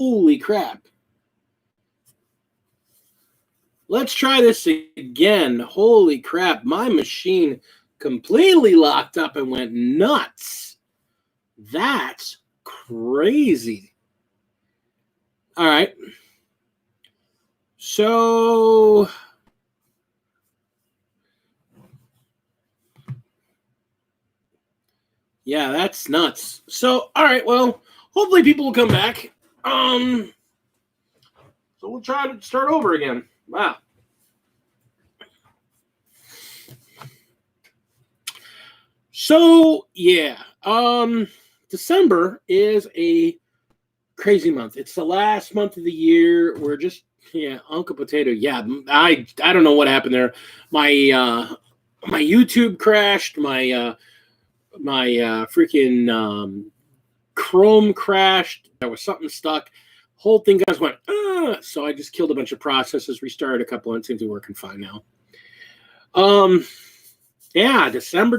Holy crap. Let's try this again. Holy crap. My machine completely locked up and went nuts. That's crazy. All right. So yeah, that's nuts. So, all right, well, hopefully people will come back. So we'll try to start over again. Wow. So, yeah. December is a crazy month. It's the last month of the year. We're just Uncle Potato. Yeah, I don't know what happened there. My YouTube crashed. My freaking Chrome crashed. There was something stuck. Whole thing guys went. So I just killed a bunch of processes, restarted a couple, and it seems to be working fine now. Yeah, December.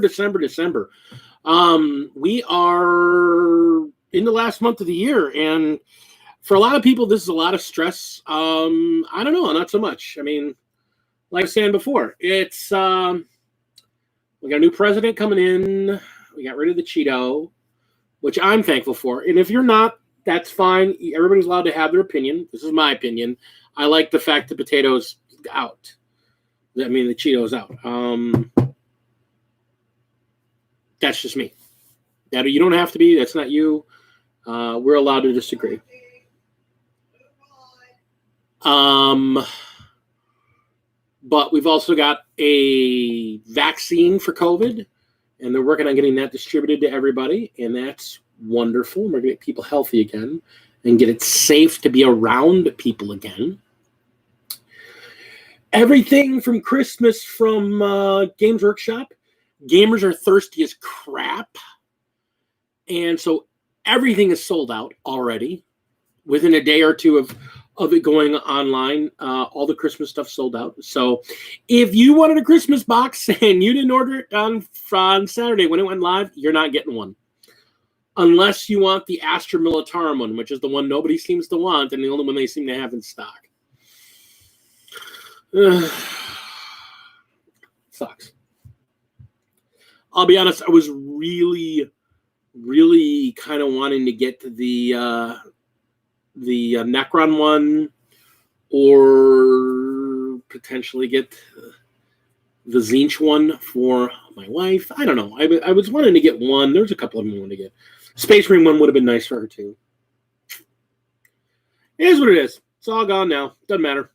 We are in the last month of the year, and for a lot of people, this is a lot of stress. I don't know, not so much. I mean, like I was saying before, it's we got a new president coming in. We got rid of the Cheeto, which I'm thankful for. And if you're not, that's fine. Everybody's allowed to have their opinion. This is my opinion. I like the fact the potato's out. I mean, the Cheeto's out. That's just me. That you don't have to be. That's not you. We're allowed to disagree. But we've also got a vaccine for COVID, and they're working on getting that distributed to everybody, and that's wonderful. We're going to get people healthy again and get it safe to be around people again. Everything from Christmas from Games Workshop. Gamers are thirsty as crap. And so everything is sold out already. Within a day or two of it going online, all the Christmas stuff sold out. So if you wanted a Christmas box and you didn't order it on Saturday when it went live, you're not getting one. Unless you want the Astra Militarum one, which is the one nobody seems to want and the only one they seem to have in stock. Sucks. I'll be honest, I was really kind of wanting to get to the Necron one, or potentially get the Zinch one for my wife. I don't know. I was wanting to get one. There's a couple of them I wanted to get. Space Marine one would have been nice for her too. It is what it is. It's all gone now. Doesn't matter.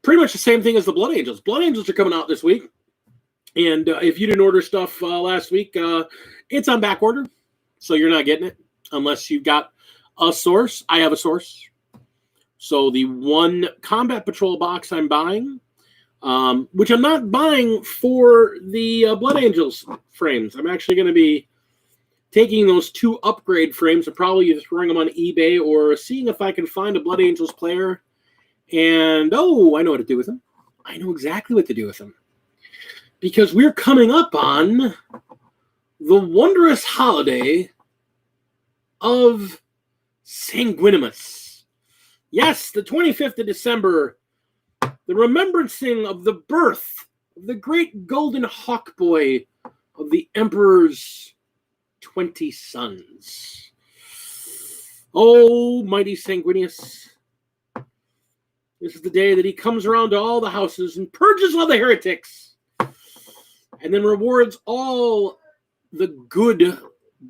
Pretty much the same thing as the Blood Angels. Blood Angels are coming out this week. And if you didn't order stuff last week, it's on back order. So you're not getting it unless you've got a source. I have a source. So the one Combat Patrol box I'm buying, which I'm not buying for the Blood Angels frames. I'm actually going to be taking those 2 upgrade frames and probably either throwing them on eBay or seeing if I can find a Blood Angels player. And, I know what to do with them. I know exactly what to do with them. Because we're coming up on the wondrous holiday of Sanguinimus. Yes, the 25th of December, the remembrancing of the birth of the great golden hawk boy of the Emperor's 20 sons. Oh, mighty Sanguinius. This is the day that he comes around to all the houses and purges all the heretics, and then rewards all the good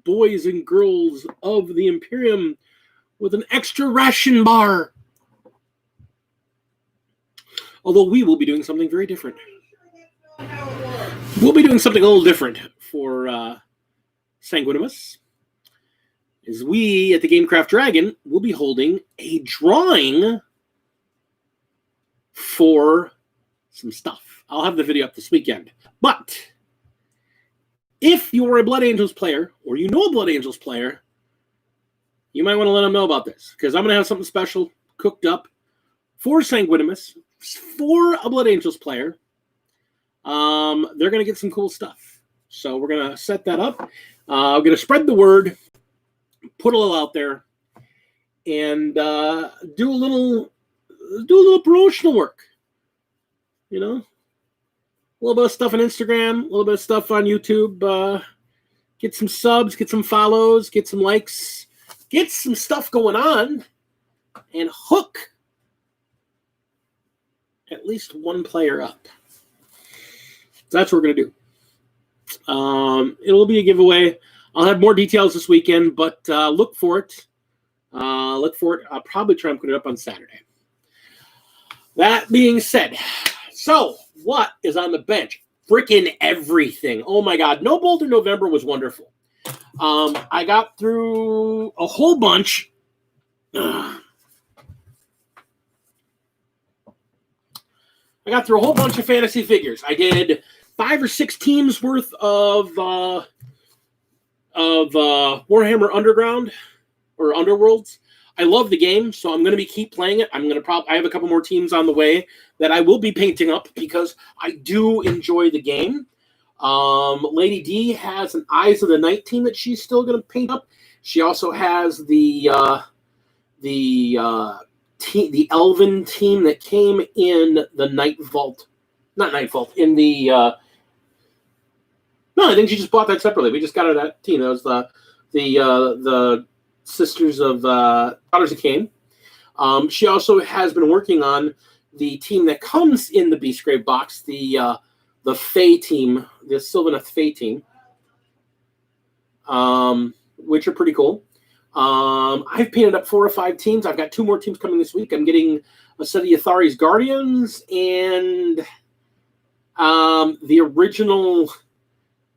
boys and girls of the Imperium with an extra ration bar. Although we will be doing something very different. We'll be doing something a little different for Sanguinimus. As we at the Gamecraft Dragon will be holding a drawing for some stuff. I'll have the video up this weekend. But if you're a Blood Angels player, or you know a Blood Angels player, you might want to let them know about this, because I'm going to have something special cooked up for Sanguinimus, for a Blood Angels player. They're going to get some cool stuff. So we're going to set that up. I'm going to spread the word. put a little out there, and do a little promotional work. You know, a little bit of stuff on Instagram, a little bit of stuff on YouTube. Get some subs, get some follows, get some likes, get some stuff going on, and hook at least one player up. So that's what we're going to do. It'll be a giveaway. I'll have more details this weekend, but look for it. Look for it. I'll probably try and put it up on Saturday. That being said, so what is on the bench? Freaking everything. Oh my God. No Boulder November was wonderful. I got through a whole bunch. I got through a whole bunch of fantasy figures. I did 5 or 6 teams worth of Warhammer Underground or Underworlds. I love the game, so I'm going to keep playing it. I have a couple more teams on the way that I will be painting up because I do enjoy the game. Lady D has an Eyes of the Night team that she's still going to paint up. She also has the Elven team that came in the Night Vault. Not Night Vault, in the no, I think she just bought that separately. We just got her that team. That was the Sisters of Daughters of Cain. She also has been working on the team that comes in the Beastgrave box, the Fae team, the Sylvaneth Fae team, which are pretty cool. I've painted up 4 or 5 teams. I've got 2 more teams coming this week. I'm getting a set of Yathari's Guardians and the original,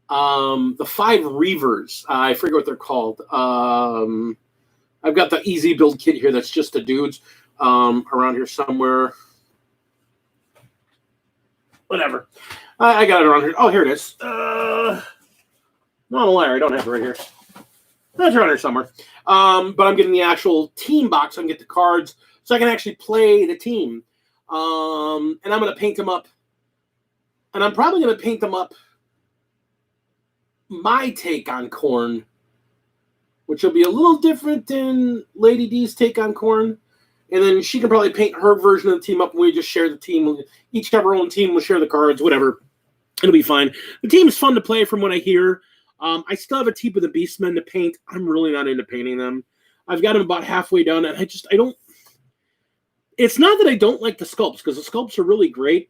the 5 Reavers. I forget what they're called. I've got the easy build kit here that's just the dudes around here somewhere. Whatever. I got it around here. Oh, here it is. No, I'm a liar. I don't have it right here. That's around here somewhere. But I'm getting the actual team box. I can get the cards so I can actually play the team. And I'm going to paint them up. And I'm probably going to paint them up my take on Khorne, which will be a little different than Lady D's take on Khorne. And then she can probably paint her version of the team up and we just share the team. Each have our own team. We'll share the cards, whatever. It'll be fine. The team is fun to play from what I hear. I still have a team of the Beastmen to paint. I'm really not into painting them. I've got them about halfway done, and I don't. It's not that I don't like the sculpts, because the sculpts are really great.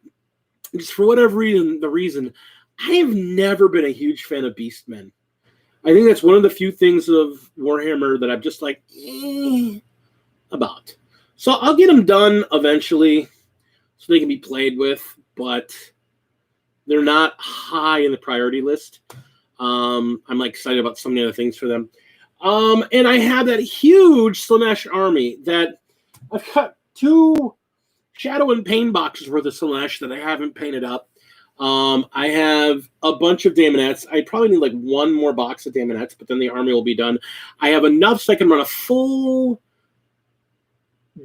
Just for whatever reason, I have never been a huge fan of Beastmen. I think that's one of the few things of Warhammer that I'm just like, about. So I'll get them done eventually so they can be played with, but they're not high in the priority list. I'm like excited about so many other things for them. And I have that huge Slaanesh army that I've got 2 Shadow and Pain boxes worth of Slaanesh that I haven't painted up. I have a bunch of Daemonettes. I probably need like 1 more box of Daemonettes, but then the army will be done. I have enough so I can run a full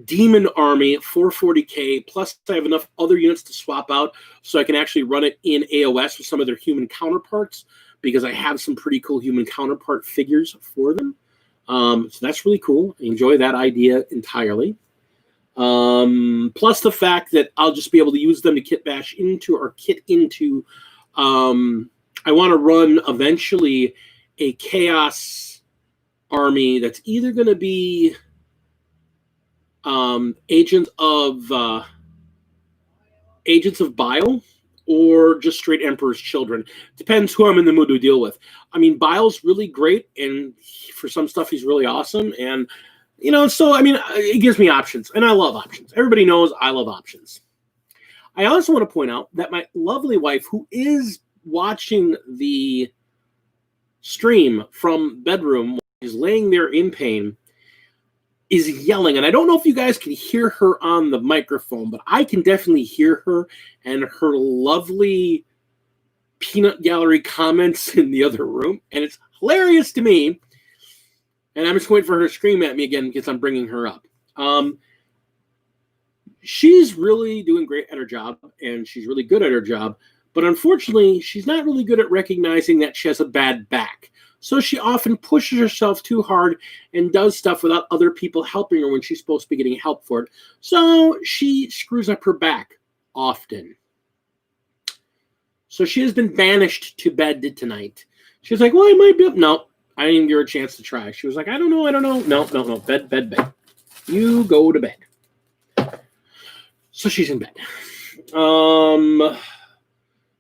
demon army at 440k, plus I have enough other units to swap out so I can actually run it in AOS with some of their human counterparts, because I have some pretty cool human counterpart figures for them. So that's really cool. I enjoy that idea entirely. Plus the fact that I'll just be able to use them to kit into. I want to run eventually a Chaos army that's either going to be Agents of Bile or just straight Emperor's Children. Depends who I'm in the mood to deal with. I mean, Bile's really great, and for some stuff he's really awesome, and so I mean, it gives me options, and I love options. Everybody knows I love options. I also want to point out that my lovely wife, who is watching the stream from bedroom, is laying there in pain, is yelling, and I don't know if you guys can hear her on the microphone, but I can definitely hear her and her lovely peanut gallery comments in the other room, and it's hilarious to me, and I'm just waiting for her to scream at me again because I'm bringing her up. She's really doing great at her job, and she's really good at her job, But unfortunately, she's not really good at recognizing that she has a bad back. So she often pushes herself too hard and does stuff without other people helping her when she's supposed to be getting help for it. So she screws up her back often. So she has been banished to bed tonight. She was like, well, I might be up. No, I didn't even give her a chance to try. She was like, I don't know. No. Bed. You go to bed. So she's in bed.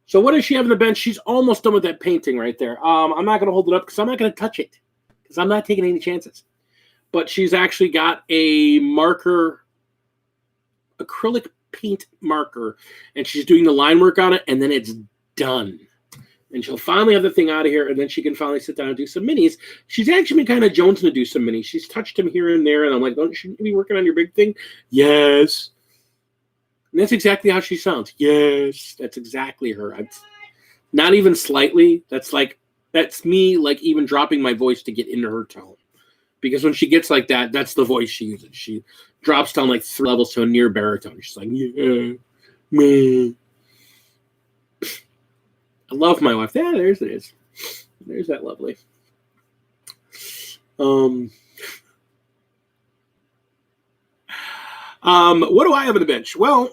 So what does she have on the bench? She's almost done with that painting right there. I'm not going to hold it up because I'm not going to touch it because I'm not taking any chances. But she's actually got a marker, acrylic paint marker, and she's doing the line work on it, and then it's done. And she'll finally have the thing out of here, and then she can finally sit down and do some minis. She's actually been kind of jonesing to do some minis. She's touched them here and there, and I'm like, shouldn't you be working on your big thing? Yes. And that's exactly how she sounds. Yes, that's exactly her. Not even slightly. That's me, like, even dropping my voice to get into her tone. Because when she gets like that, that's the voice she uses. She drops down like 3 levels to a near baritone. She's like, yeah, man. I love my wife. Yeah, there's it is. There's that lovely. What do I have on the bench? Well,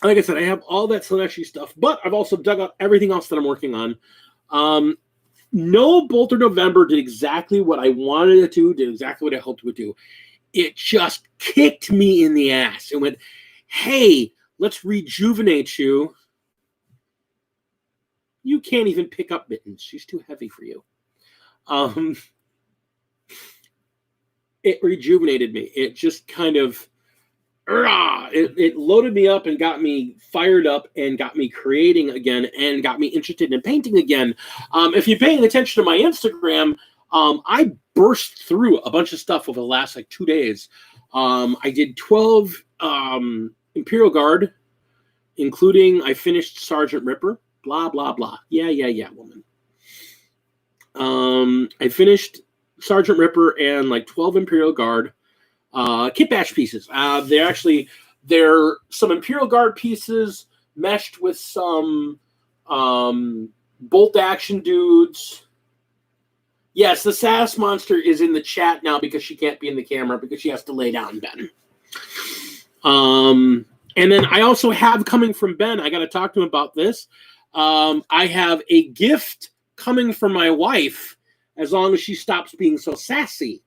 like I said, I have all that Slaneshi stuff, but I've also dug up everything else that I'm working on. No Bolter November did exactly what I wanted it to, did exactly what I hoped it would do. It just kicked me in the ass and went, hey, let's rejuvenate you. You can't even pick up Mittens. She's too heavy for you. It rejuvenated me. It just kind of, it loaded me up and got me fired up and got me creating again and got me interested in painting again. If you're paying attention to my Instagram, I burst through a bunch of stuff over the last 2 days. I did 12 Imperial Guard, including I finished Sergeant Ripper. Blah, blah, blah. Yeah, woman. I finished Sergeant Ripper and 12 Imperial Guard kit bash pieces. They're some Imperial Guard pieces meshed with some bolt action dudes. Yes, the sass monster is in the chat now because she can't be in the camera because she has to lay down, Ben. And then I also have coming from Ben, I got to talk to him about this. I have a gift coming from my wife as long as she stops being so sassy.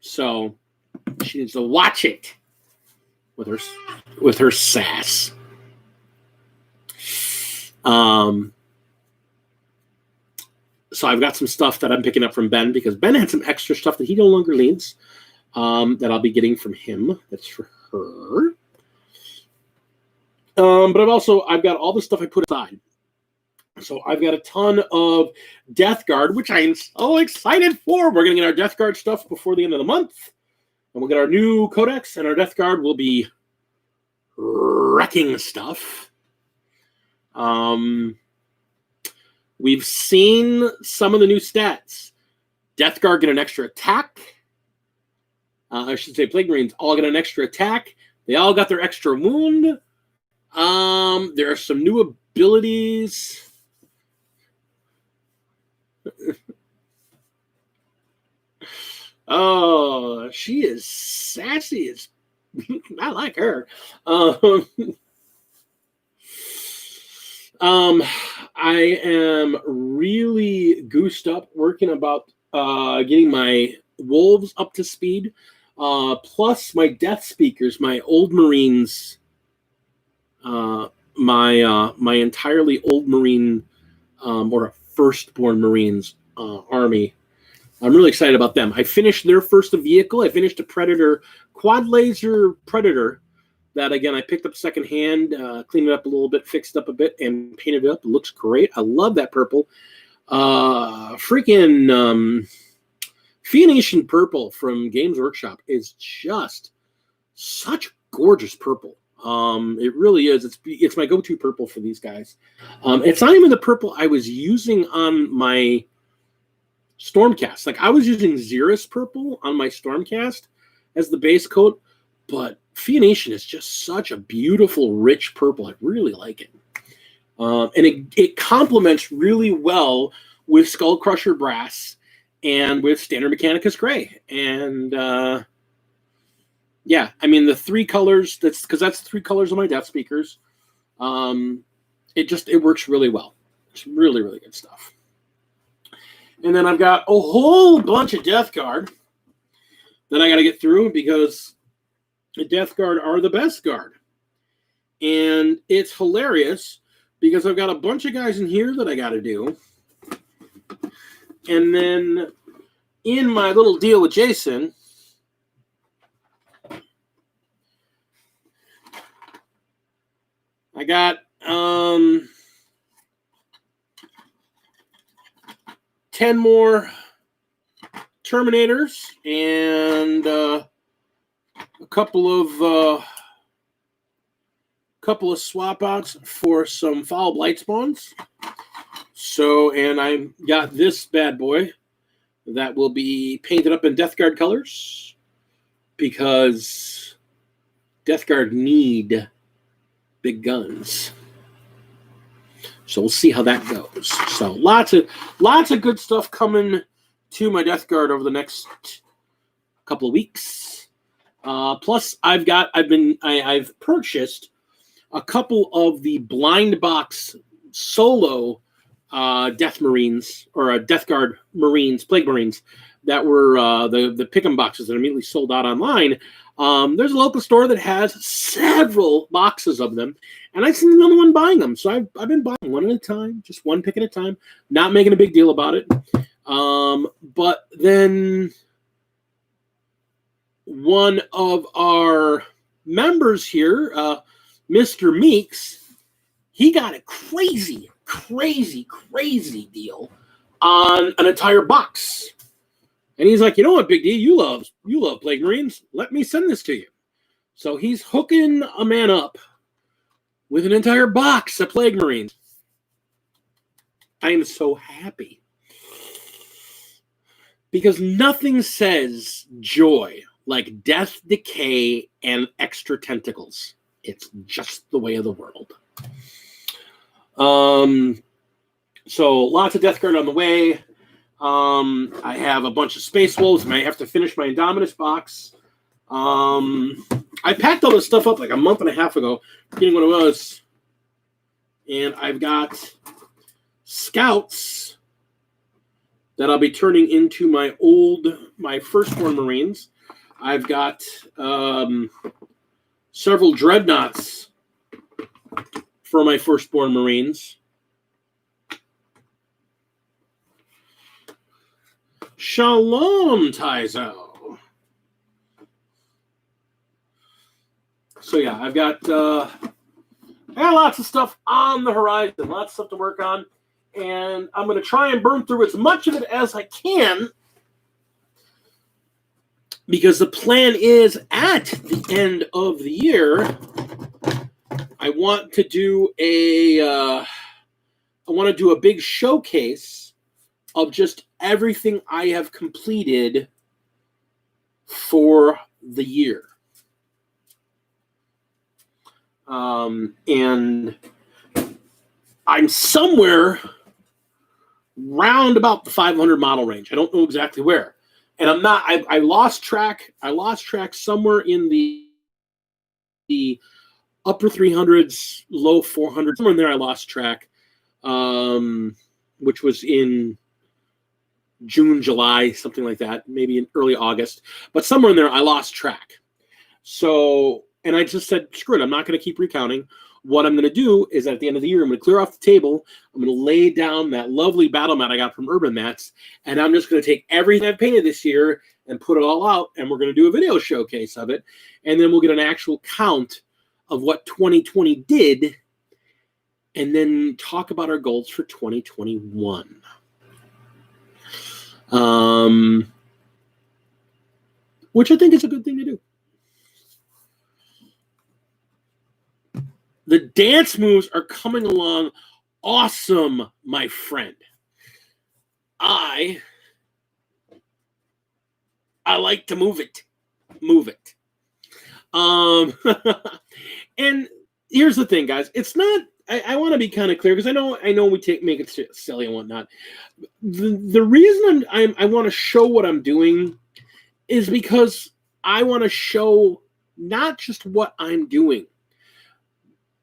So she needs to watch it with her sass. So I've got some stuff that I'm picking up from Ben because Ben had some extra stuff that he no longer needs that I'll be getting from him. That's for her. But I've got all the stuff I put aside. So I've got a ton of Death Guard, which I am so excited for. We're going to get our Death Guard stuff before the end of the month. And we'll get our new Codex, and our Death Guard will be wrecking stuff. We've seen some of the new stats. Death Guard get an extra attack. I should say Plague Marines all get an extra attack. They all got their extra wound. There are some new abilities. Oh, she is sassy as I like her. I am really goosed up working about getting my wolves up to speed. Plus my death speakers, my old Marines, my entirely old Marine or firstborn Marines army. I'm really excited about them. I finished their first vehicle. I finished a Predator, quad laser Predator that, again, I picked up secondhand, cleaned it up a little bit, fixed it up a bit, and painted it up. It looks great. I love that purple. Freaking Phoenician purple from Games Workshop is just such gorgeous purple. It really is. It's my go-to purple for these guys. It's not even the purple I was using on my Stormcast. I was using Xeris purple on my Stormcast as the base coat, but Phoenician is just such a beautiful, rich purple. I really like it. And it complements really well with Skull Crusher Brass and with Standard Mechanicus Gray. And yeah, I mean, the three colors, that's the three colors of my Death Speakers. It works really well. It's really, really good stuff. And then I've got a whole bunch of Death Guard that I got to get through because the Death Guard are the best guard. And it's hilarious because I've got a bunch of guys in here that I got to do. And then in my little deal with Jason, I got 10 more Terminators and a couple of swap outs for some Foul Blight spawns. So, and I got this bad boy that will be painted up in Death Guard colors because Death Guard need big guns. So we'll see how that goes. So lots of good stuff coming to my Death Guard over the next couple of weeks. Plus, I've purchased a couple of the blind box solo Death Marines or Death Guard Marines, Plague Marines that were the pick'em boxes that immediately sold out online. There's a local store that has several boxes of them, and I've seen another one buying them. So I've been buying one at a time, just one pick at a time, not making a big deal about it. But then one of our members here, Mr. Meeks, he got a crazy deal on an entire box. And he's like, you know what, Big D, you love Plague Marines. Let me send this to you. So he's hooking a man up with an entire box of Plague Marines. I am so happy. Because nothing says joy like death, decay, and extra tentacles. It's just the way of the world. So lots of Death Guard on the way. I have a bunch of Space Wolves. I have to finish my Indominus box. I packed all this stuff up like a month and a half ago, forgetting what it was. And I've got Scouts that I'll be turning into my Firstborn Marines. I've got several Dreadnoughts for my Firstborn Marines. Shalom, Taizo. So yeah, I've got lots of stuff on the horizon, lots of stuff to work on, and I'm going to try and burn through as much of it as I can, because the plan is at the end of the year, I want to do a big showcase of just everything I have completed for the year. And I'm somewhere round about the 500 model range. I don't know exactly where. And I'm not, I lost track. I lost track somewhere in the upper 300s, low 400s. Somewhere in there I lost track, which was in June, July, something like that, maybe in early August. But somewhere in there I lost track. So, and I just said, screw it, I'm not going to keep recounting. What I'm going to do is at the end of the year, I'm going to clear off the table. I'm going to lay down that lovely battle mat I got from Urban Mats, and I'm just going to take everything I've painted this year and put it all out, and we're going to do a video showcase of it, and then we'll get an actual count of what 2020 did, and then talk about our goals for 2021. Which I think is a good thing to do. The dance moves are coming along awesome, my friend. I like to move it. And here's the thing, guys. It's not, I want to be kind of clear because I know we make it silly and whatnot. The reason I want to show what I'm doing is because I want to show not just what I'm doing,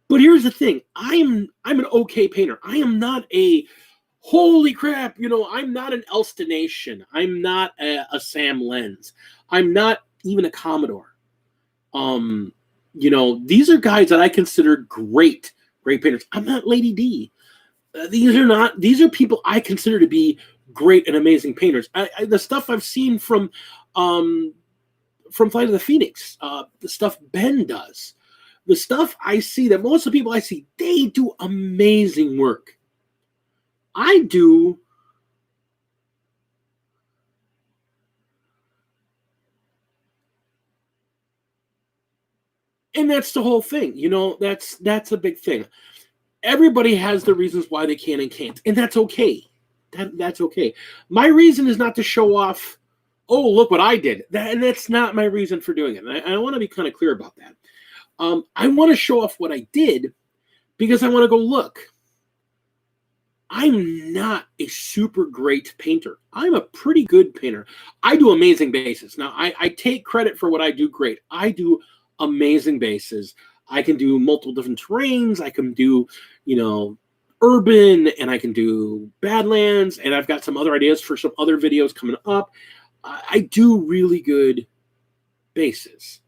but here's the thing: I'm an okay painter. I am not a holy crap, I'm not an Elstonation. I'm not a Sam Lenz. I'm not even a Commodore. These are guys that I consider great painters. I'm not Lady D. These are people I consider to be great and amazing painters. The stuff I've seen from Flight of the Phoenix, the stuff Ben does, the stuff I see that most of the people I see, they do amazing work. I do. And that's the whole thing. That's a big thing. Everybody has the reasons why they can and can't, and that's okay. That's okay. My reason is not to show off, oh, look what I did. And that's not my reason for doing it. And I want to be kind of clear about that. I want to show off what I did because I want to go, look, I'm not a super great painter. I'm a pretty good painter. I do amazing bases. Now, I take credit for what I do great. I do amazing bases. I can do multiple different terrains. I can do, urban, and I can do Badlands, and I've got some other ideas for some other videos coming up. I do really good bases.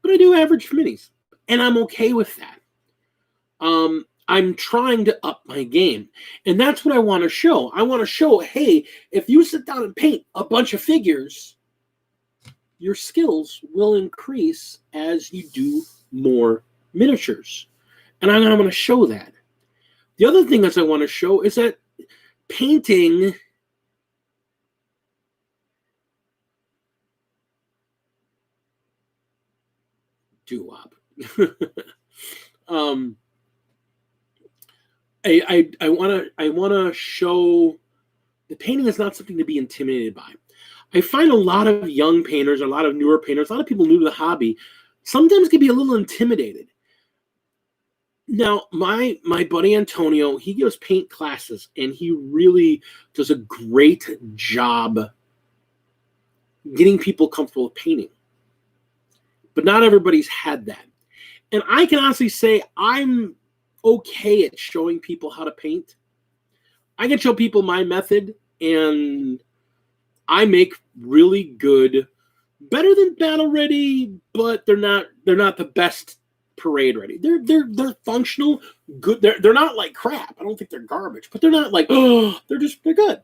But I do average minis, and I'm okay with that. I'm trying to up my game. And that's what I want to show. I want to show, hey, if you sit down and paint a bunch of figures, your skills will increase as you do more miniatures. And I'm going to show that. The other thing that I want to show is that painting doo-wop. I want to show the painting is not something to be intimidated by. I find a lot of young painters, a lot of newer painters, a lot of people new to the hobby, sometimes can be a little intimidated. Now, my buddy Antonio, he gives paint classes, and he really does a great job getting people comfortable with painting. But not everybody's had that. And I can honestly say I'm okay at showing people how to paint. I can show people my method, and I make really good, better than battle ready, but they're not the best parade ready. They're functional, good. They're not like crap. I don't think they're garbage, but they're not like, oh, they're good.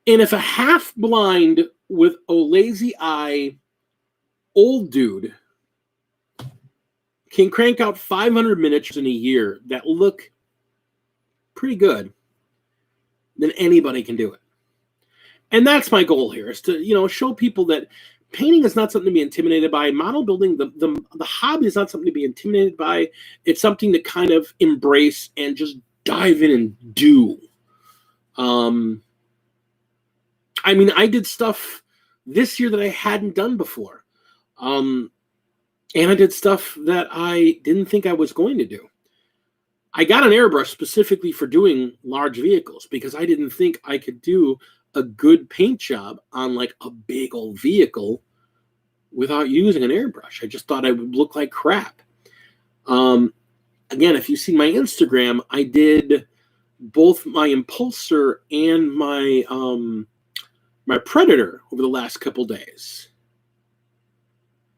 And if a half blind with a lazy eye old dude can crank out 500 miniatures in a year that look pretty good, then anybody can do it. And that's my goal here, is to, show people that painting is not something to be intimidated by. Model building, the hobby is not something to be intimidated by. It's something to kind of embrace and just dive in and do. I did stuff this year that I hadn't done before. And I did stuff that I didn't think I was going to do. I got an airbrush specifically for doing large vehicles because I didn't think I could do a good paint job on like a big old vehicle without using an airbrush. I just thought I would look like crap. Again, if you see my Instagram, I did both my Impulsor and my my Predator over the last couple days.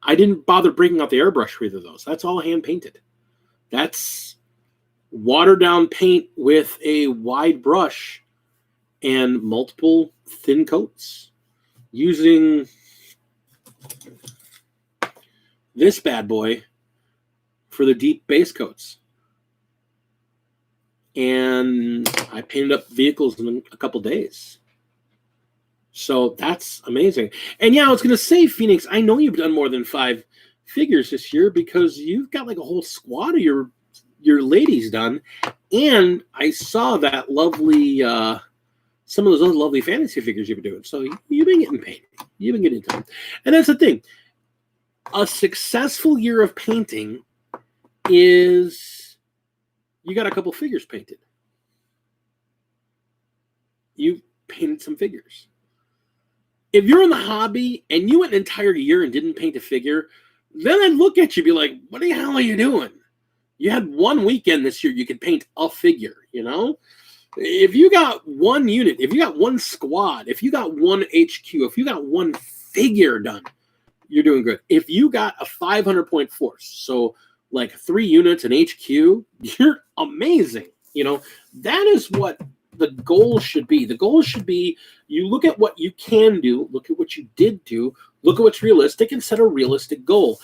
I didn't bother breaking out the airbrush for either of those. That's all hand painted. That's watered down paint with a wide brush and multiple thin coats using this bad boy for the deep base coats. And I painted up vehicles in a couple days. So that's amazing. And yeah, I was going to say, Phoenix, I know you've done more than 5 figures this year because you've got like a whole squad of your ladies done. And I saw that lovely, some of those other lovely fantasy figures you've been doing. So you've been getting painted. You've been getting time. And that's the thing. A successful year of painting is you got a couple figures painted. You painted some figures. If you're in the hobby and you went an entire year and didn't paint a figure, then I'd look at you and be like, what the hell are you doing? You had one weekend this year you could paint a figure, you know? If you got one unit, if you got one squad, if you got one HQ, if you got one figure done, you're doing good. If you got a 500-point force, so like 3 units in HQ, you're amazing. You know, that is what the goal should be. The goal should be you look at what you can do, look at what you did do, look at what's realistic, and set a realistic goal.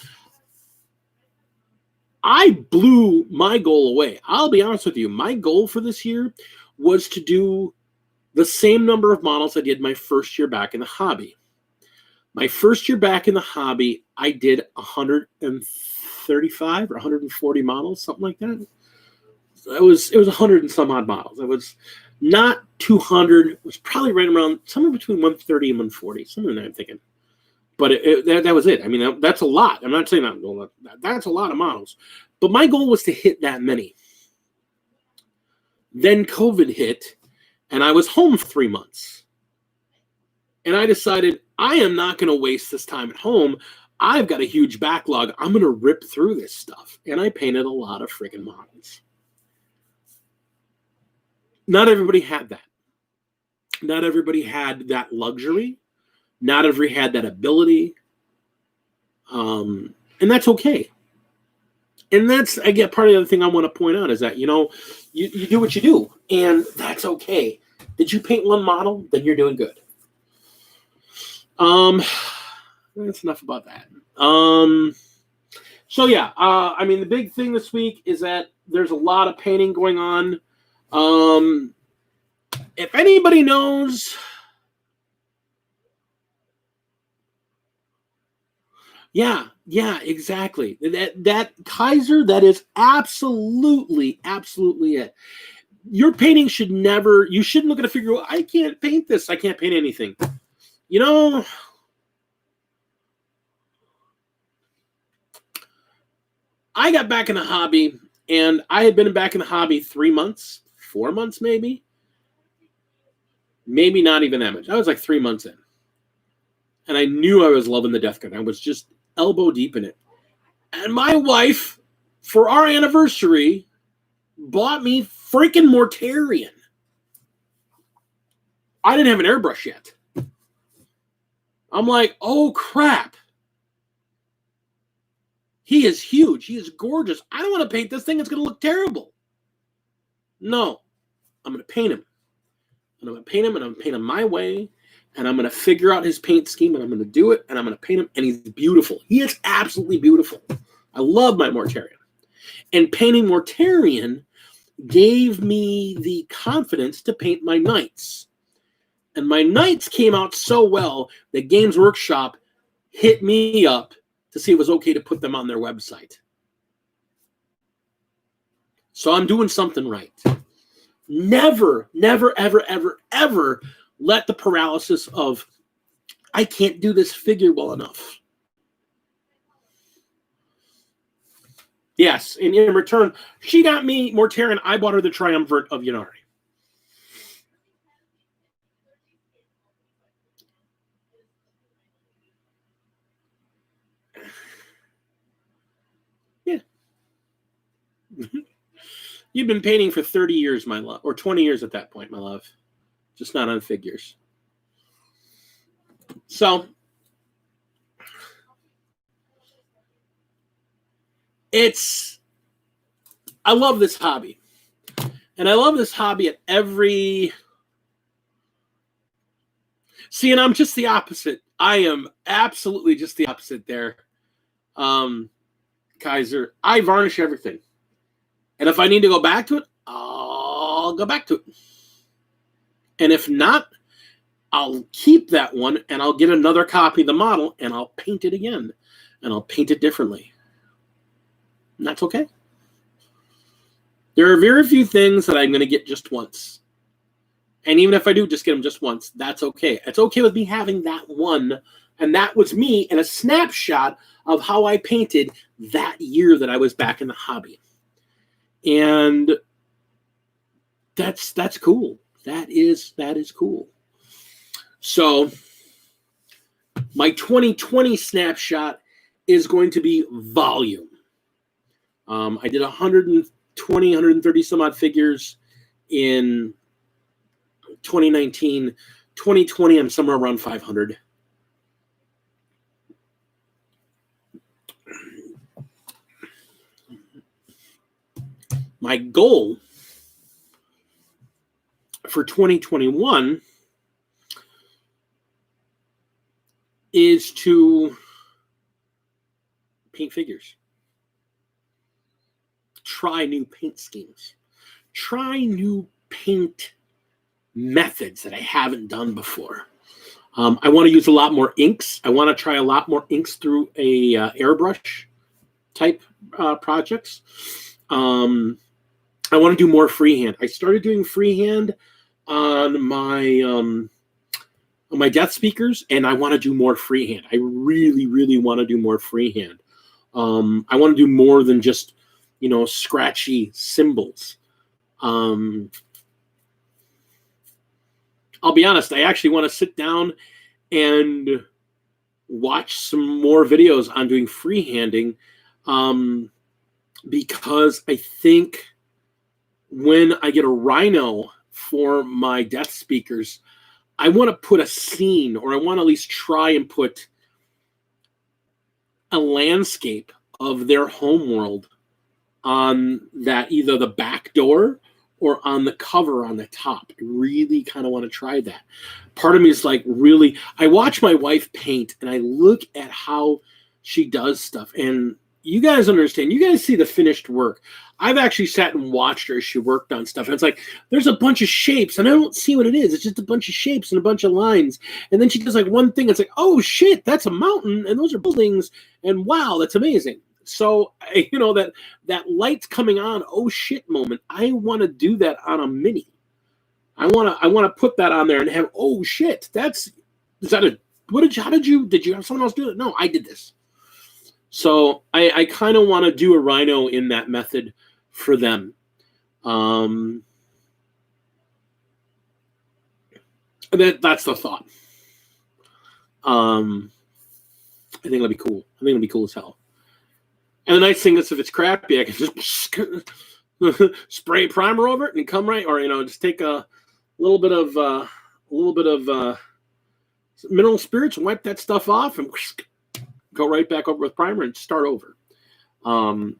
I blew my goal away. I'll be honest with you. My goal for this year was to do the same number of models I did my first year back in the hobby. My first year back in the hobby, I did 135 or 140 models, something like that. It was 100 and some odd models. It was not 200. It was probably right around somewhere between 130 and 140, something that I'm thinking. But that was it. I mean, that's a lot. I'm not saying that's a lot of models. But my goal was to hit that many. Then COVID hit, and I was home for 3 months. And I decided I am not going to waste this time at home. I've got a huge backlog. I'm going to rip through this stuff. And I painted a lot of friggin' models. Not everybody had that. Not everybody had that luxury. Not everybody had that ability. And that's okay. And that's, I get part of the other thing I want to point out is that, you know, you do what you do, and that's okay. Did you paint one model? Then you're doing good. That's enough about that. So yeah, I mean, the big thing this week is that there's a lot of painting going on. If anybody knows, yeah, exactly. That Kaiser, that is absolutely it. Your painting should never, you shouldn't look at a figure, I can't paint this, I can't paint anything. You know, I got back in the hobby, and I had been back in the hobby 3 months, 4 months maybe. Maybe not even that much. I was like 3 months in. And I knew I was loving the Death Gun. I was just elbow deep in it. And my wife, for our anniversary, bought me freaking Mortarion. I didn't have an airbrush yet. I'm like, oh crap. He is huge. He is gorgeous. I don't want to paint this thing. It's going to look terrible. No. I'm going to paint him. And I'm going to paint him, and I'm going to paint him my way. And I'm going to figure out his paint scheme, and I'm going to do it, and I'm going to paint him, and he's beautiful. He is absolutely beautiful. I love my Mortarion. And painting Mortarion gave me the confidence to paint my Knights. And my Knights came out so well that Games Workshop hit me up to see if it was okay to put them on their website. So I'm doing something right. Never, ever let the paralysis of, I can't do this figure well enough. Yes, and in return, she got me Mortarion. I bought her the Triumvirate of Yannari. Yeah. You've been painting for 30 years, my love, or 20 years at that point, my love. Just not on figures. So, I love this hobby. And I love this hobby at every... See, and I'm just the opposite. I am absolutely just the opposite there. Kaiser, I varnish everything. And if I need to go back to it, I'll go back to it. And if not, I'll keep that one, and I'll get another copy of the model, and I'll paint it again. And I'll paint it differently. And that's okay. There are very few things that I'm going to get just once. And even if I do just get them just once, that's okay. It's okay with me having that one And that was me in a snapshot of how I painted that year that I was back in the hobby. And that's cool. That is cool. So my 2020 snapshot is going to be volume. I did 120, 130 some odd figures in 2019. 2020, I'm somewhere around 500. My goal for 2021 is to paint figures, try new paint schemes, try new paint methods that I haven't done before. I want to use a lot more inks. I want to try a lot more inks through a airbrush type projects. I want to do more freehand. I started doing freehand on my death speakers, and I want to do more freehand. I really, really want to do more freehand. I want to do more than just, scratchy symbols. I'll be honest, I actually want to sit down and watch some more videos on doing freehanding, because I think when I get a rhino for my death speakers, I want to put a scene, or I want to at least try and put a landscape of their homeworld on that, either the back door or on the cover on the top. I really kind of want to try that. Part of me is like, really, I watch my wife paint and I look at how she does stuff, and you guys understand, you guys see the finished work. I've actually sat and watched her as she worked on stuff. And it's like, there's a bunch of shapes and I don't see what it is. It's just a bunch of shapes and a bunch of lines. And then she does like one thing. It's like, oh shit, that's a mountain. And those are buildings. And wow, that's amazing. So, that light's coming on, oh shit moment. I want to do that on a mini. I want to put that on there and have, oh shit, did you have someone else do it? No, I did this. So I kind of want to do a rhino in that method for them. That's the thought. I think it'll be cool. I think it'll be cool as hell. And the nice thing is, if it's crappy, I can just spray primer over it and come right, or just take a little bit of mineral spirits and wipe that stuff off and go right back over with primer and start over.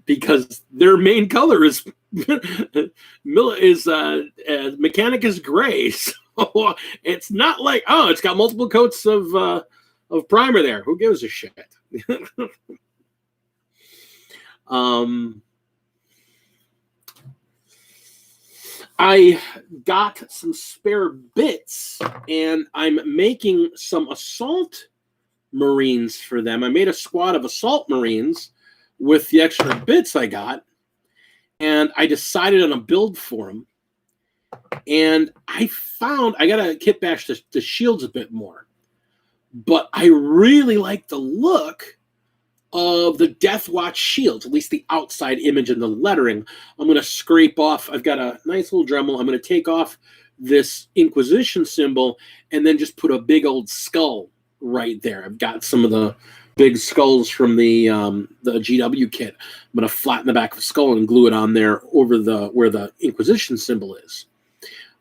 Because their main color is Mechanicus gray, so it's not like, oh, it's got multiple coats of primer there. Who gives a shit? I got some spare bits, and I'm making some assault Marines for them. I made a squad of assault Marines with the extra bits I got, and I decided on a build for them. And I found I gotta kit bash the shields a bit more, but I really like the look of the Death Watch shields, at least the outside image and the lettering. I'm going to scrape off. I've got a nice little Dremel. I'm going to take off this Inquisition symbol and then just put a big old skull right there. I've got some of the big skulls from the GW kit. I'm going to flatten the back of the skull and glue it on there over where the Inquisition symbol is.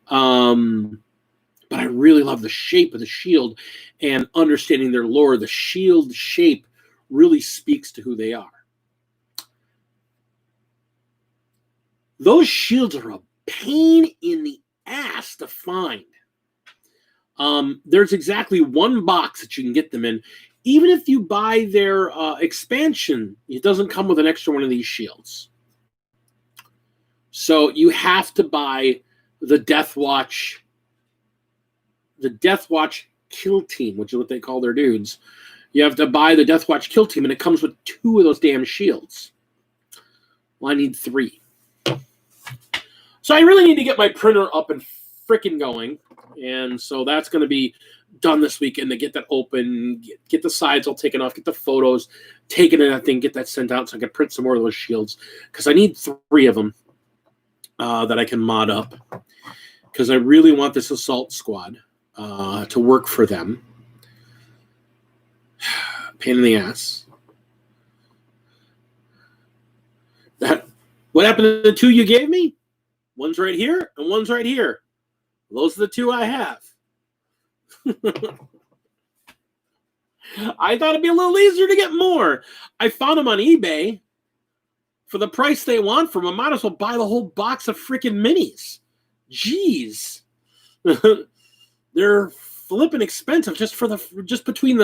But I really love the shape of the shield and understanding their lore. The shield shape really speaks to who they are. Those shields are a pain in the ass to find. There's exactly one box that you can get them in. Even if you buy their expansion, it doesn't come with an extra one of these shields. So you have to buy the Death Watch Kill Team, which is what they call their dudes. You have to buy the Death Watch Kill Team, and it comes with 2 of those damn shields. Well, I need 3. So I really need to get my printer up and frickin' going. And so that's going to be done this weekend to get that open, get the sides all taken off, get the photos taken in that thing, get that sent out so I can print some more of those shields, because I need 3 of them that I can mod up, because I really want this assault squad to work for them. Pain in the ass. What happened to the 2 you gave me? One's right here and one's right here. Those are the 2 I have. I thought it'd be a little easier to get more. I found them on eBay for the price they want from them. I might as well buy the whole box of freaking minis. Jeez. They're flipping expensive just between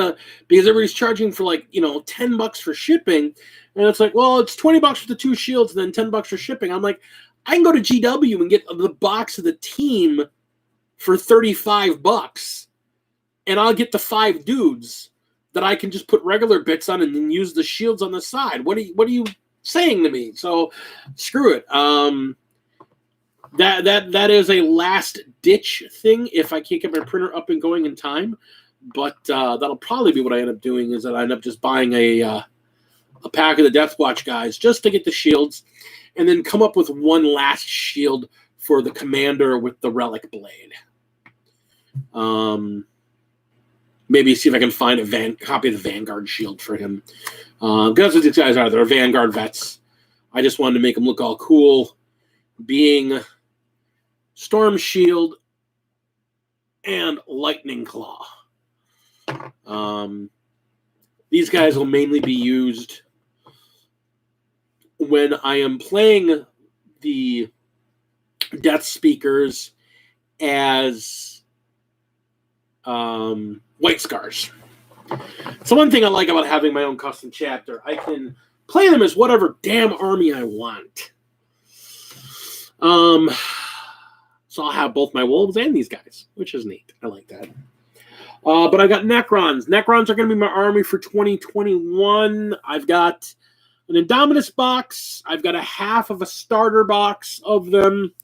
because everybody's charging for like, $10 for shipping. And it's like, well, it's $20 for the 2 shields and then $10 for shipping. I'm like, I can go to GW and get the box of the team for $35. And I'll get the 5 dudes that I can just put regular bits on and then use the shields on the side. What are you saying to me? So screw it. That is a last ditch thing if I can't get my printer up and going in time. But that'll probably be what I end up doing, is that I end up just buying a pack of the Death Watch guys just to get the shields, and then come up with one last shield for the commander with the relic blade. Maybe see if I can find a copy of the Vanguard shield for him. Because that's what these guys are. They're Vanguard vets. I just wanted to make them look all cool, being Storm Shield and Lightning Claw. These guys will mainly be used when I am playing the Death Speakers as White Scars. So one thing I like about having my own custom chapter, I can play them as whatever damn army I want. So I'll have both my wolves and these guys, which is neat. I like that. But I got Necrons. Necrons are going to be my army for 2021. I've got an Indominus box. I've got a half of a starter box of them.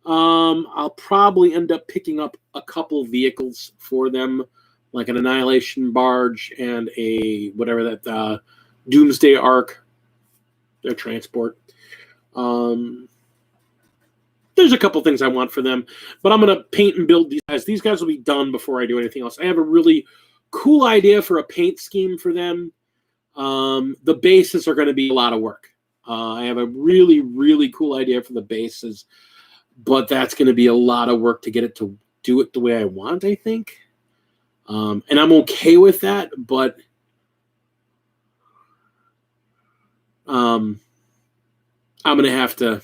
I'll probably end up picking up a couple vehicles for them, like an Annihilation Barge and a whatever that Doomsday Ark, their transport. There's a couple things I want for them, but I'm going to paint and build these guys. These guys will be done before I do anything else. I have a really cool idea for a paint scheme for them. The bases are going to be a lot of work. I have a really, really cool idea for the bases, but that's going to be a lot of work to get it to do it the way I want, I think. And I'm okay with that, but I'm going to have to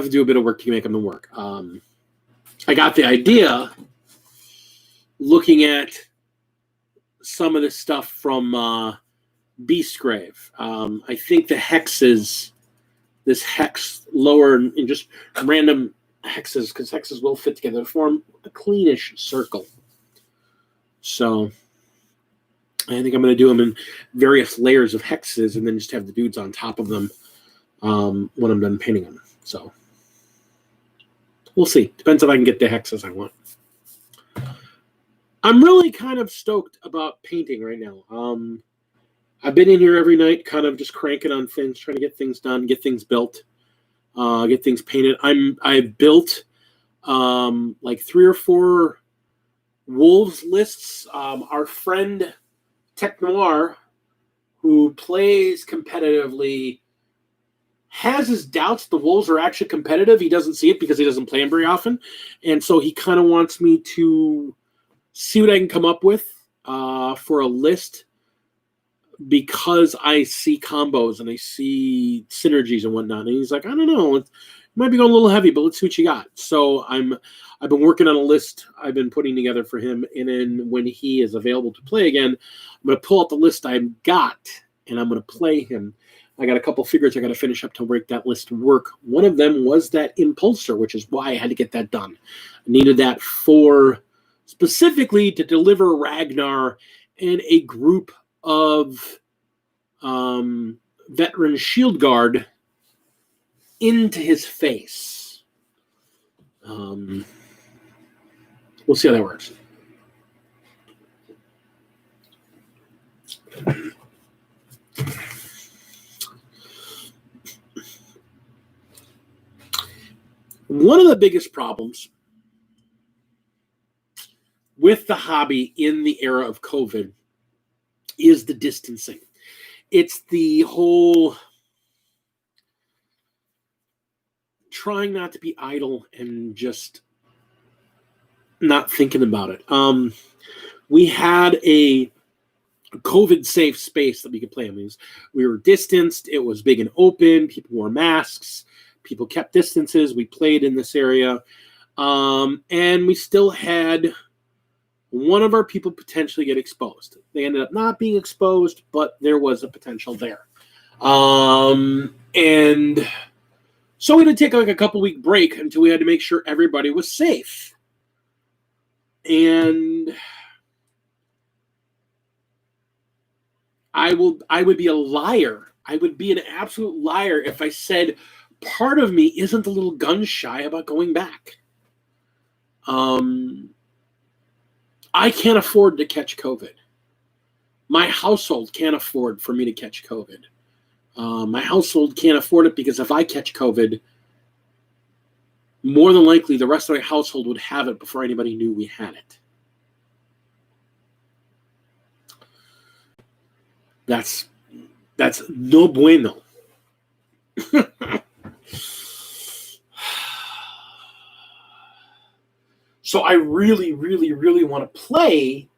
do a bit of work to make them work. I got the idea looking at some of this stuff from Beastgrave. I think the hexes, this hex lower and just random hexes, because hexes will fit together to form a cleanish circle. So I think I'm going to do them in various layers of hexes and then just have the dudes on top of them when I'm done painting them. So we'll see. Depends if I can get the hexes I want. I'm really kind of stoked about painting right now. I've been in here every night, kind of just cranking on things, trying to get things done, get things built, get things painted. I've built like 3 or 4 wolves lists. Our friend Tech Noir, who plays competitively, has his doubts the wolves are actually competitive. He doesn't see it because he doesn't play them very often. And so he kind of wants me to see what I can come up with for a list, because I see combos and I see synergies and whatnot. And he's like, I don't know, it might be going a little heavy, but let's see what you got. So I've been working on a list I've been putting together for him. And then when he is available to play again, I'm going to pull out the list I've got and I'm going to play him. I got a couple figures I got to finish up to make that list work. One of them was that Impulsor, which is why I had to get that done. I needed that for specifically to deliver Ragnar and a group of veteran shield guard into his face. We'll see how that works. One of the biggest problems with the hobby in the era of COVID is the distancing. It's the whole trying not to be idle and just not thinking about it. We had a COVID safe space that we could play in. We were distanced. It was big and open. People wore masks. People kept distances. We played in this area. And we still had one of our people potentially get exposed. They ended up not being exposed, but there was a potential there. And so we had to take like a couple-week break until we had to make sure everybody was safe. And I would be a liar. I would be an absolute liar if I said part of me isn't a little gun shy about going back. I can't afford to catch COVID. My household can't afford for me to catch COVID. My household can't afford it because if I catch COVID, more than likely the rest of my household would have it before anybody knew we had it. That's no bueno. So I really, really, really want to play.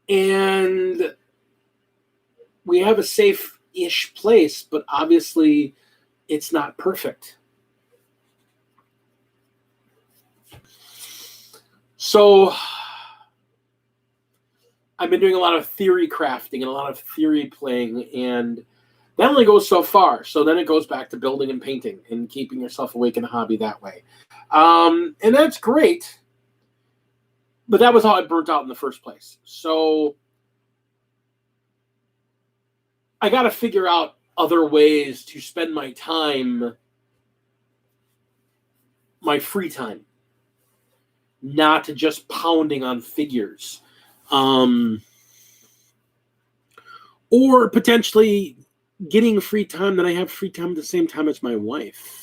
And we have a safe-ish place, but obviously it's not perfect. So I've been doing a lot of theory crafting and a lot of theory playing, and that only goes so far. So then it goes back to building and painting and keeping yourself awake in the hobby that way. And that's great, but that was how I burnt out in the first place. So I got to figure out other ways to spend my time, my free time, not to just pounding on figures. Or potentially getting free time that I have free time at the same time as my wife.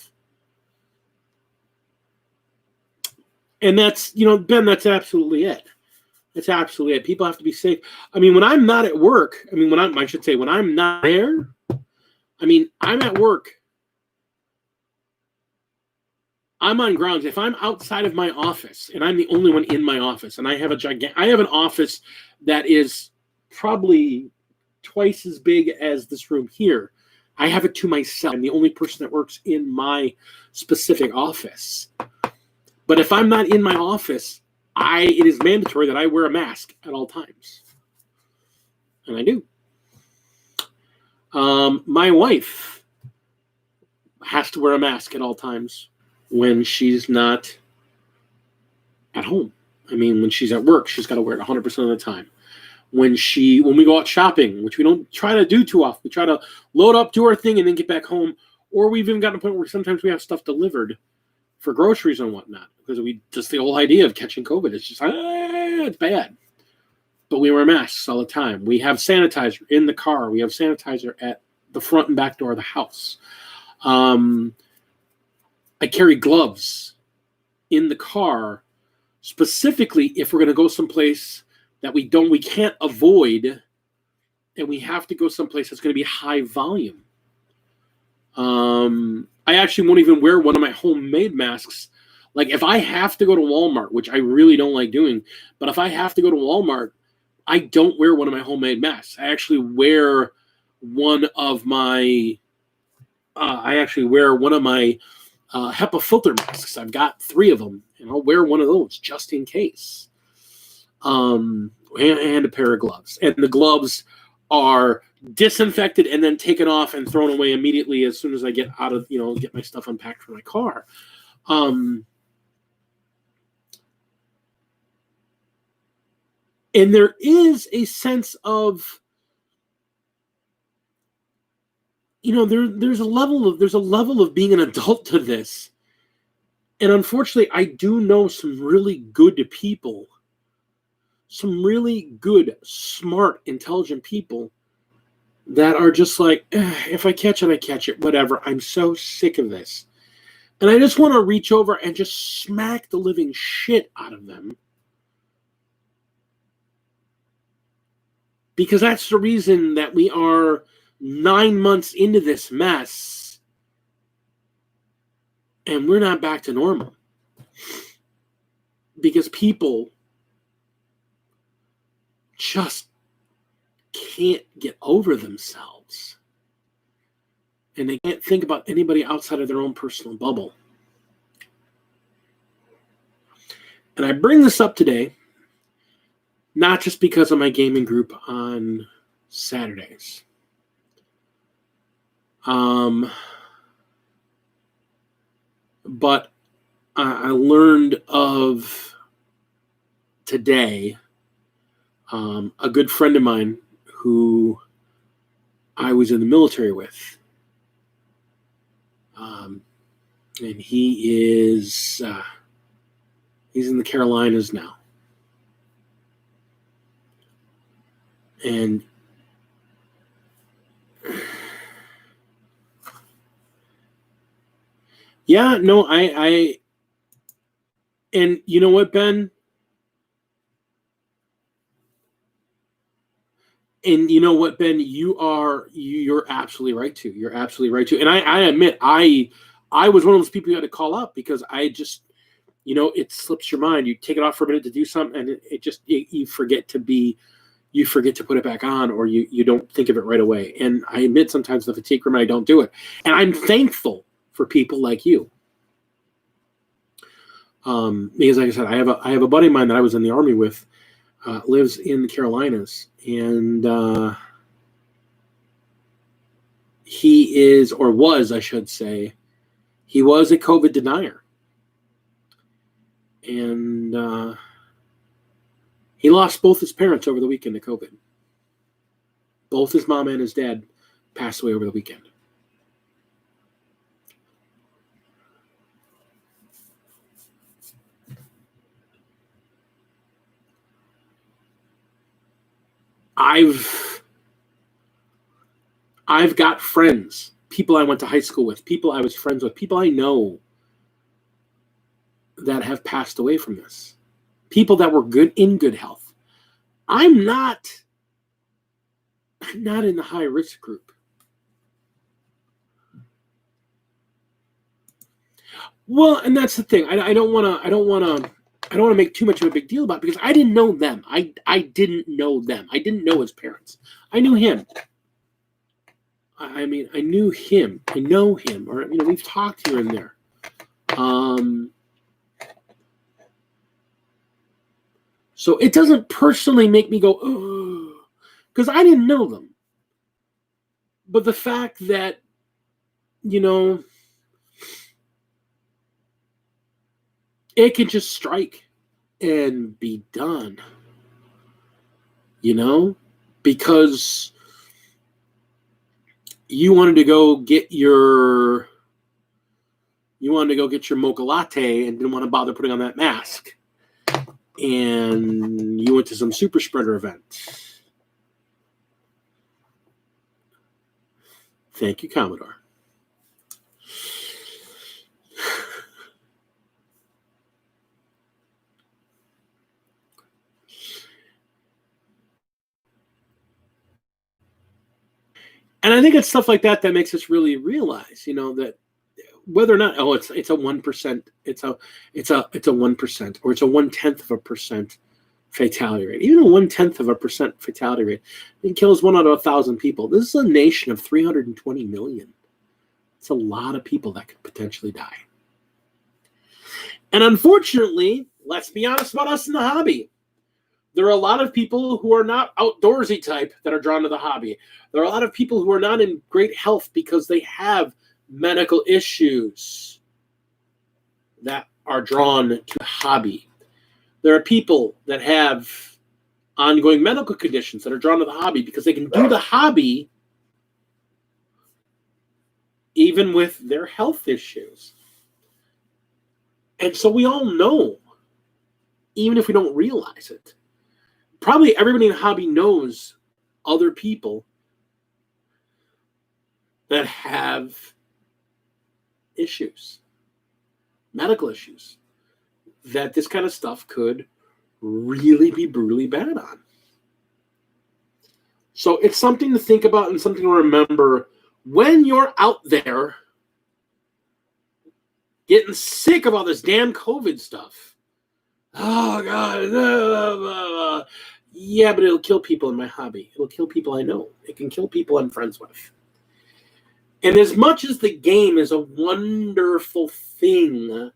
And that's, Ben, that's absolutely it. That's absolutely it. People have to be safe. I mean, when I'm not at work, when I'm not there, I'm at work. I'm on grounds. If I'm outside of my office and I'm the only one in my office and I have an office that is probably twice as big as this room here. I have it to myself. I'm the only person that works in my specific office. But if I'm not in my office, it is mandatory that I wear a mask at all times. And I do. My wife has to wear a mask at all times when she's not at home. When she's at work, she's got to wear it 100% of the time. When we go out shopping, which we don't try to do too often, we try to load up, do our thing, and then get back home. Or we've even gotten to a point where sometimes we have stuff delivered for groceries and whatnot, because the whole idea of catching COVID is just, it's bad. But we wear masks all the time. We have sanitizer in the car. We have sanitizer at the front and back door of the house. I carry gloves in the car, specifically if we're going to go someplace that we can't avoid, and we have to go someplace that's going to be high volume. I actually won't even wear one of my homemade masks. Like if I have to go to Walmart, which I really don't like doing, but if I have to go to Walmart, I don't wear one of my homemade masks. I actually wear one of my HEPA filter masks. I've got 3 of them, and I'll wear one of those just in case. And a pair of gloves. And the gloves are disinfected and then taken off and thrown away immediately as soon as I get out of, get my stuff unpacked for my car. And there is a sense of, there's a level of being an adult to this. And unfortunately, I do know some really good people, some really good, smart, intelligent people that are just like, if I catch it, I catch it, whatever. I'm so sick of this. And I just want to reach over and just smack the living shit out of them. Because that's the reason that we are 9 months into this mess and we're not back to normal. Because people just can't get over themselves. And they can't think about anybody outside of their own personal bubble. And I bring this up today, not just because of my gaming group on Saturdays. But I learned of today a good friend of mine who I was in the military with. And he is he's in the Carolinas now. And yeah, no, I and you know what, Ben? And you know what, Ben? You're absolutely right too. You're absolutely right too. And I admit I was one of those people you had to call up because I just, it slips your mind. You take it off for a minute to do something, and you forget to put it back on, or you don't think of it right away. And I admit sometimes the fatigue room, I don't do it. And I'm thankful for people like you. Because like I said, I have a buddy of mine that I was in the Army with, lives in the Carolinas, and he is, or was, I should say, he was a COVID denier. And he lost both his parents over the weekend to COVID. Both his mom and his dad passed away over the weekend. I've got friends, people I went to high school with, people I was friends with, people I know that have passed away from this. People that were in good health. I'm not in the high risk group. Well, and that's the thing. I don't want to make too much of a big deal about it because I didn't know them. I didn't know them. I didn't know his parents. I knew him. I mean, I knew him. I know him, or we've talked here and there. So it doesn't personally make me go, oh, because I didn't know them. But the fact that, it can just strike and be done, because you wanted to go get your mocha latte and didn't want to bother putting on that mask. And you went to some super spreader event. Thank you, Commodore. And I think it's stuff like that makes us really realize, that whether or not, it's a 1%, it's a 1%, or it's a 0.1% fatality rate. Even a 0.1% fatality rate, it kills 1 out of 1,000 people. This is a nation of 320 million. It's a lot of people that could potentially die. And unfortunately, let's be honest about us in the hobby. There are a lot of people who are not outdoorsy type that are drawn to the hobby. There are a lot of people who are not in great health because they have medical issues that are drawn to the hobby. There are people that have ongoing medical conditions that are drawn to the hobby because they can do the hobby even with their health issues. And so we all know, even if we don't realize it, probably everybody in the hobby knows other people that have issues. medical issues that this kind of stuff could really be brutally bad on. So it's something to think about and something to remember when you're out there getting sick of all this damn COVID stuff. Oh, God. Yeah, but it'll kill people in my hobby. It'll kill people I know. It can kill people I'm friends with. And as much as the game is a wonderful thing,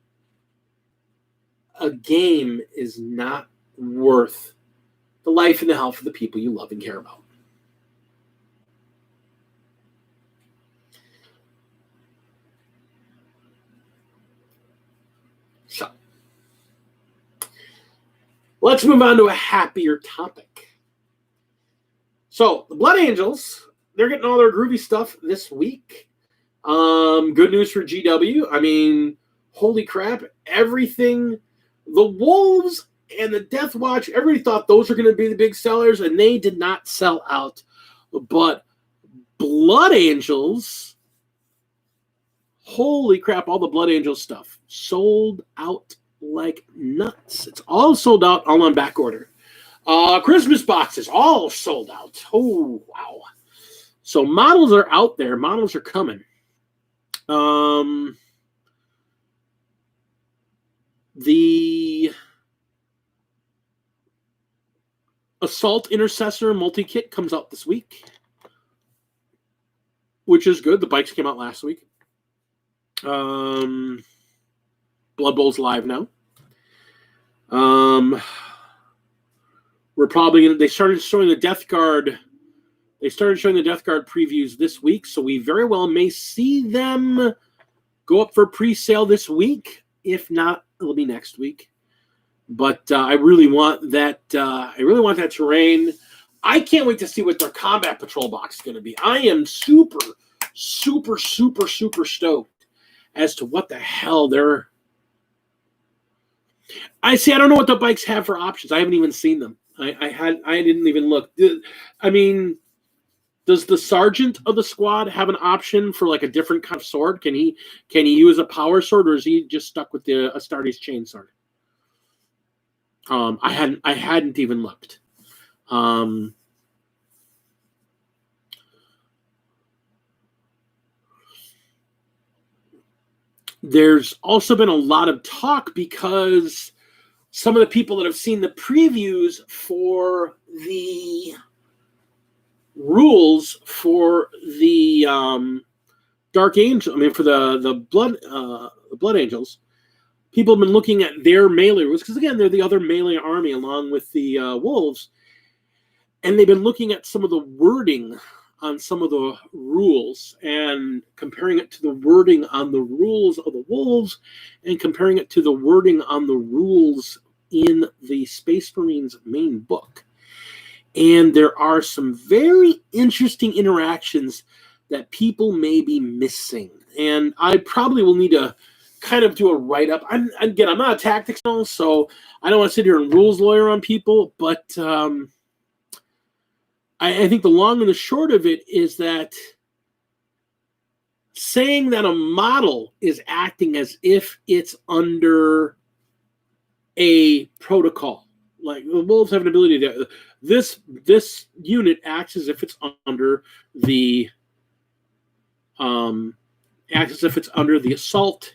a game is not worth the life and the health of the people you love and care about. So, let's move on to a happier topic. So, the Blood Angels, they're getting all their groovy stuff this week. Good news for GW. I mean, holy crap, everything. The Wolves and the Death Watch, everybody thought those are going to be the big sellers, and they did not sell out. But Blood Angels, holy crap, all the Blood Angels stuff sold out like nuts. It's all sold out, all on back order. Christmas boxes, all sold out. Oh, wow. So models are out there. Models are coming. The Assault Intercessor multi-kit comes out this week, which is good. The bikes came out last week. Blood Bowl's live now. We're probably going to... They started showing the Death Guard... They started showing the Death Guard previews this week, so we very well may see them go up for pre-sale this week. If not, it'll be next week. But I really want that. I really want that terrain. I can't wait to see what their Combat Patrol box is going to be. I am super, super, super, super stoked as to what the hell they're. I don't know what the bikes have for options. I haven't even seen them. I didn't even look. I mean, does the sergeant of the squad have an option for like a different kind of sword? Can he use a power sword, or is he just stuck with the Astartes chainsword? I hadn't even looked. There's also been a lot of talk because some of the people that have seen the previews for the rules for the Dark Angel, for the Blood Angels, people have been looking at their melee rules because again they're the other melee army along with the Wolves, and they've been looking at some of the wording on some of the rules and comparing it to the wording on the rules of the Wolves and comparing it to the wording on the rules in the Space Marines main book. And there are some very interesting interactions that people may be missing. And I probably will need to kind of do a write-up. I'm not a tactics analyst, so I don't want to sit here and rules lawyer on people, but I think the long and the short of it is that saying that a model is acting as if it's under a protocol. Like the Wolves have an ability to this unit acts as if it's under the assault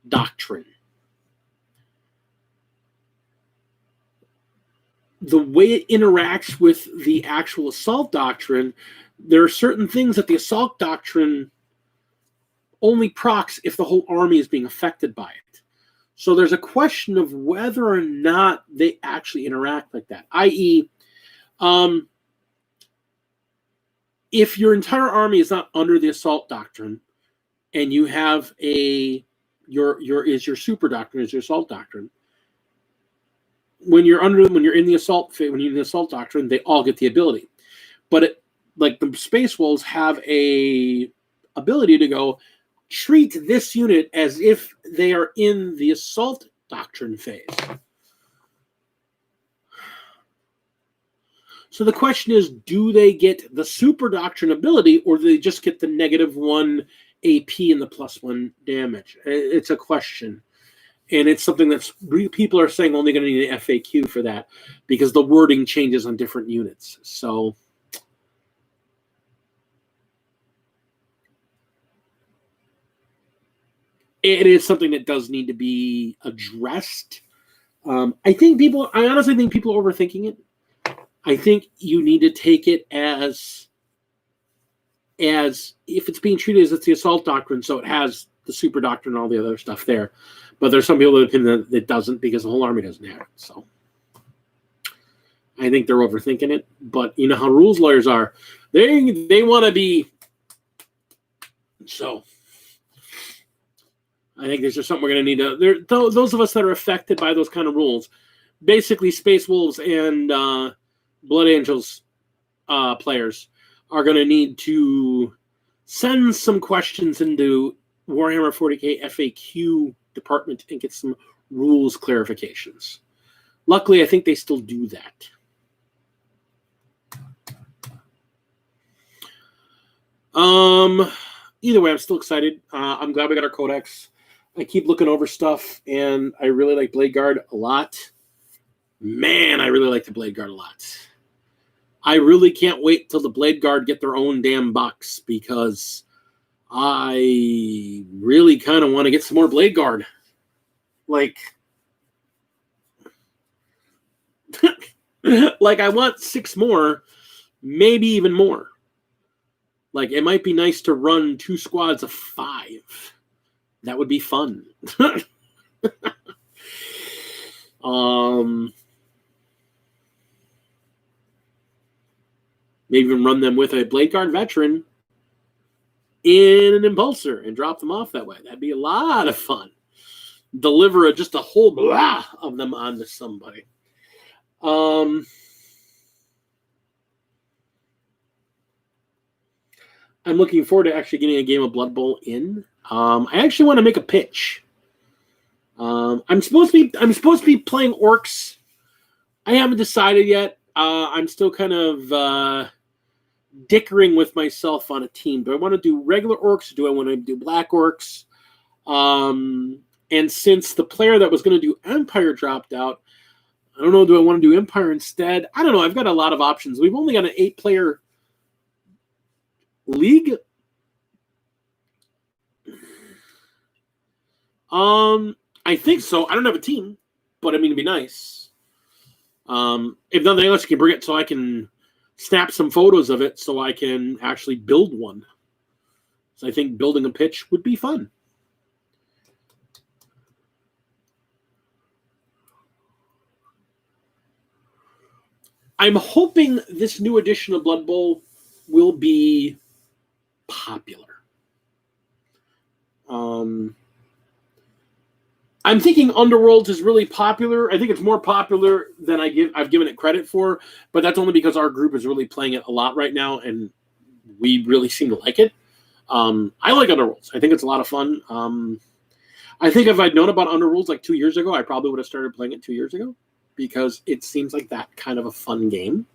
doctrine. The way it interacts with the actual assault doctrine, there are certain things that the assault doctrine only procs if the whole army is being affected by it. So there's a question of whether or not they actually interact like that, i.e., if your entire army is not under the assault doctrine and you have your super doctrine is your assault doctrine, when you're in the assault doctrine, they all get the ability. But like the Space Wolves have a ability to go treat this unit as if they are in the assault doctrine phase. So the question is, do they get the super doctrine ability, or do they just get the -1 AP and the +1 damage? It's a question. And it's something that's people are saying only going to need an FAQ for that because the wording changes on different units. So it is something that does need to be addressed. I honestly think people are overthinking it. I think you need to take it as if it's being treated as it's the assault doctrine, so it has the super doctrine and all the other stuff there. But there's some people that opinion that it doesn't because the whole army doesn't have it. So I think they're overthinking it. But you know how rules lawyers are. They want to be. So I think there's just something we're going to need to. Those of us that are affected by those kind of rules, basically Space Wolves and Blood Angels players, are going to need to send some questions into Warhammer 40K FAQ department and get some rules clarifications. Luckily, I think they still do that. Either way, I'm still excited. I'm glad we got our codex. I keep looking over stuff, and I really like Blade Guard a lot. Man, I really like the Blade Guard a lot. I really can't wait till the Blade Guard get their own damn box because I really kind of want to get some more Blade Guard. Like I want 6 more, maybe even more. Like, it might be nice to run 2 squads of 5. That would be fun. Maybe even run them with a Blade Guard veteran in an impulsor and drop them off that way. That'd be a lot of fun. Deliver just a whole blah of them onto somebody. I'm looking forward to actually getting a game of Blood Bowl in. I actually want to make a pitch. I'm supposed to be playing orcs. I haven't decided yet. I'm still kind of dickering with myself on a team. Do I want to do regular orcs? Or do I want to do black orcs? And since the player that was going to do Empire dropped out, I don't know, do I want to do Empire instead? I don't know. I've got a lot of options. We've only got an 8-player league. I think so. I don't have a team, but I mean, it'd be nice. If nothing else, you can bring it so I can snap some photos of it so I can actually build one. So I think building a pitch would be fun. I'm hoping this new edition of Blood Bowl will be popular. I'm thinking Underworlds is really popular. I think it's more popular than I've given it credit for, but that's only because our group is really playing it a lot right now, and we really seem to like it. I like Underworlds. I think it's a lot of fun. I think if I'd known about Underworlds like 2 years ago, I probably would have started playing it 2 years ago because it seems like that kind of a fun game.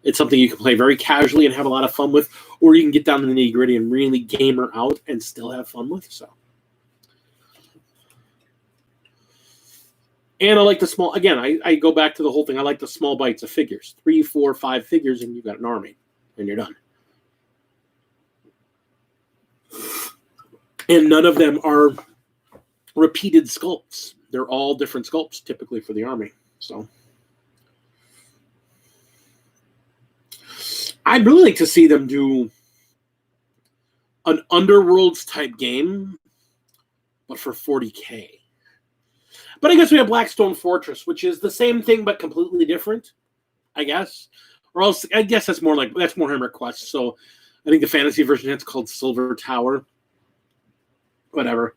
It's something you can play very casually and have a lot of fun with, or you can get down to the nitty-gritty and really gamer out and still have fun with. So. And I like the small, again, I go back to the whole thing. I like the small bites of figures. 3, 4, 5 figures, and you've got an army, and you're done. And none of them are repeated sculpts. They're all different sculpts, typically, for the army. So I'd really like to see them do an Underworlds type game, but for 40K. But I guess we have Blackstone Fortress, which is the same thing but completely different, I guess. Or else, I guess that's more Hammer Quest. So I think the fantasy version it's called Silver Tower. Whatever.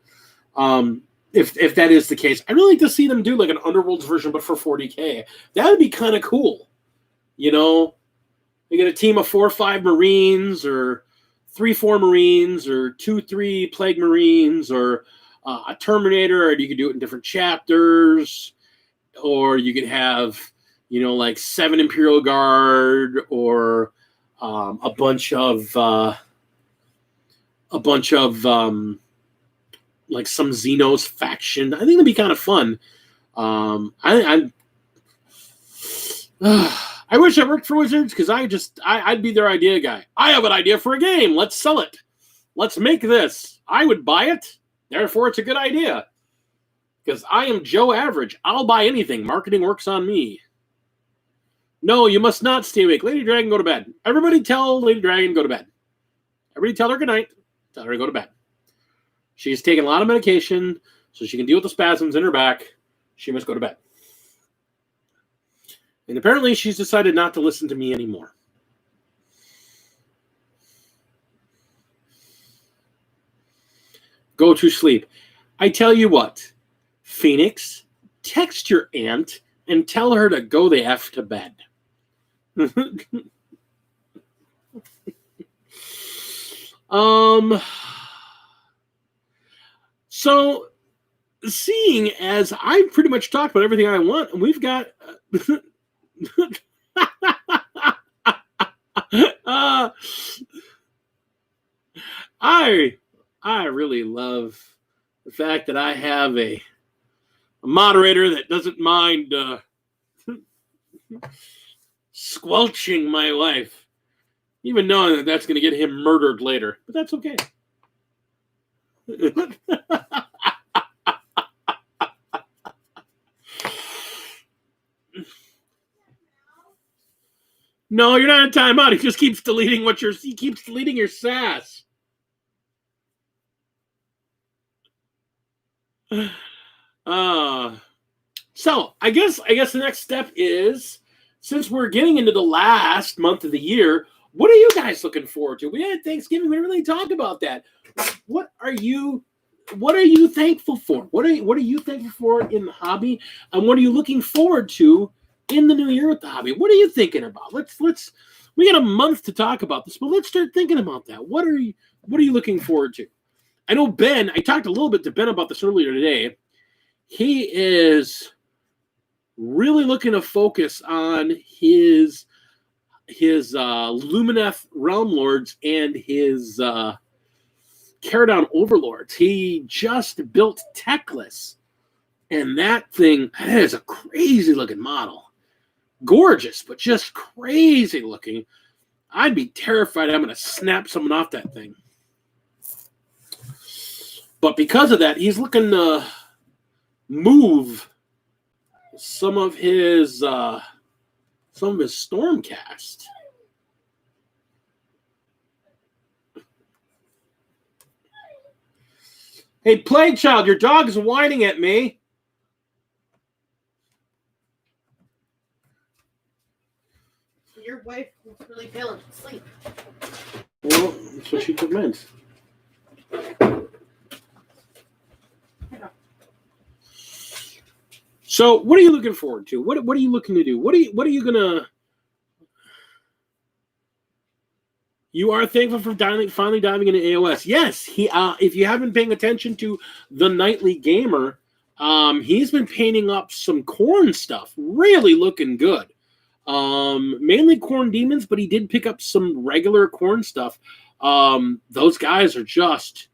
If that is the case, I'd really like to see them do like an Underworlds version, but for 40K. That would be kind of cool. You know, you get a team of 4 or 5 Marines, or 3, 4 Marines, or 2, 3 Plague Marines, or a Terminator, or you could do it in different chapters, or you could have, like 7 Imperial Guard, or a bunch of like some Xenos faction. I think it'd be kind of fun. I wish I worked for Wizards because I'd be their idea guy. I have an idea for a game. Let's sell it. Let's make this. I would buy it. Therefore, it's a good idea. Because I am Joe Average. I'll buy anything. Marketing works on me. No, you must not stay awake. Lady Dragon, go to bed. Everybody tell Lady Dragon, go to bed. Everybody tell her good night. Tell her to go to bed. She's taking a lot of medication so she can deal with the spasms in her back. She must go to bed. And apparently she's decided not to listen to me anymore. Go to sleep. I tell you what, Phoenix, text your aunt and tell her to go the F to bed. So, seeing as I've pretty much talked about everything I want, and we've got I really love the fact that I have a moderator that doesn't mind squelching my wife, even knowing that that's going to get him murdered later. But that's okay. No, you're not in timeout. He just keeps deleting your sass. So I guess the next step is, since we're getting into the last month of the year, what are you guys looking forward to? We had Thanksgiving. We didn't really talk about that. What are you thankful for? What are you thankful for in the hobby? And what are you looking forward to in the new year with the hobby? What are you thinking about? We got a month to talk about this, but let's start thinking about that. What are you looking forward to? I know Ben, I talked a little bit to Ben about this earlier today. He is really looking to focus on his Lumineth Realm Lords and his Caradown Overlords. He just built Techless, and that is a crazy looking model. Gorgeous, but just crazy looking. I'd be terrified I'm going to snap someone off that thing. But because of that, he's looking to move some of his Stormcast. Hey, Plague Child, your dog is whining at me. Your wife was really failing to sleep. Well, that's what she meant. So, what are you looking forward to? What are you looking to do? What are you gonna? You are thankful for finally diving into AOS. Yes, if you haven't been paying attention to the Nightly Gamer, he's been painting up some Khorne stuff, really looking good. Mainly Khorne demons, but he did pick up some regular Khorne stuff. Those guys are just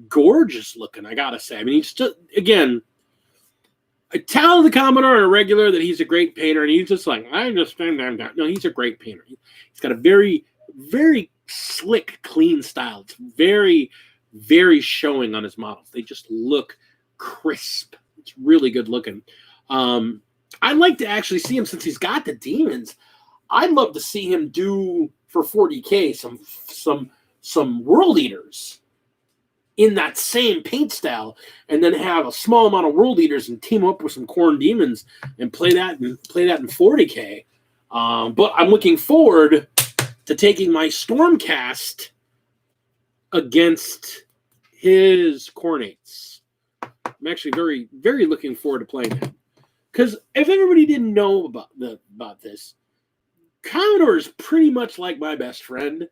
gorgeous looking, I gotta say. I mean, he's just, again, I tell the Commodore and a regular that he's a great painter, and he's just like, I just stand down. No, he's a great painter. He's got a very, very slick, clean style. It's very, very showing on his models. They just look crisp. It's really good looking. I'd like to actually see him, since he's got the demons. I'd love to see him do for 40K some World Eaters in that same paint style, and then have a small amount of World Eaters and team up with some Khorne demons and play that in 40K. But I'm looking forward to taking my Stormcast against his Khornates. I'm actually very, very looking forward to playing that. Because if everybody didn't know about this, Commodore is pretty much like my best friend,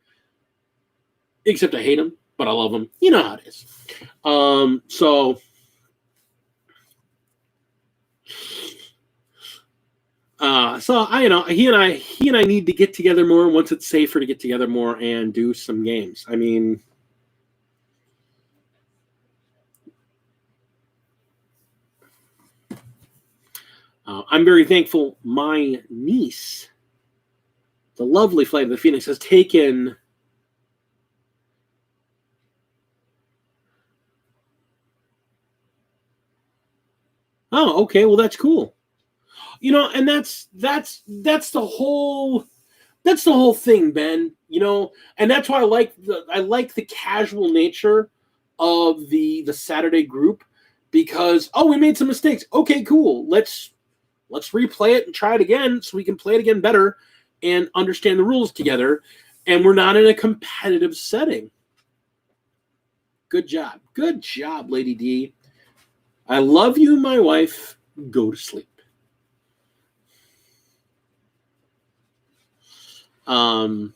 except I hate him, but I love him. You know how it is. So he and I need to get together more once it's safer to get together more and do some games. I mean, I'm very thankful my niece, the lovely Flight of the Phoenix, has taken Oh, okay. Well, that's cool. And that's the whole thing, Ben. And that's why I like the casual nature of the Saturday group, because we made some mistakes. Okay, cool. Let's replay it and try it again so we can play it again better and understand the rules together. And we're not in a competitive setting. Good job. Good job, Lady D. I love you, my wife. Go to sleep. And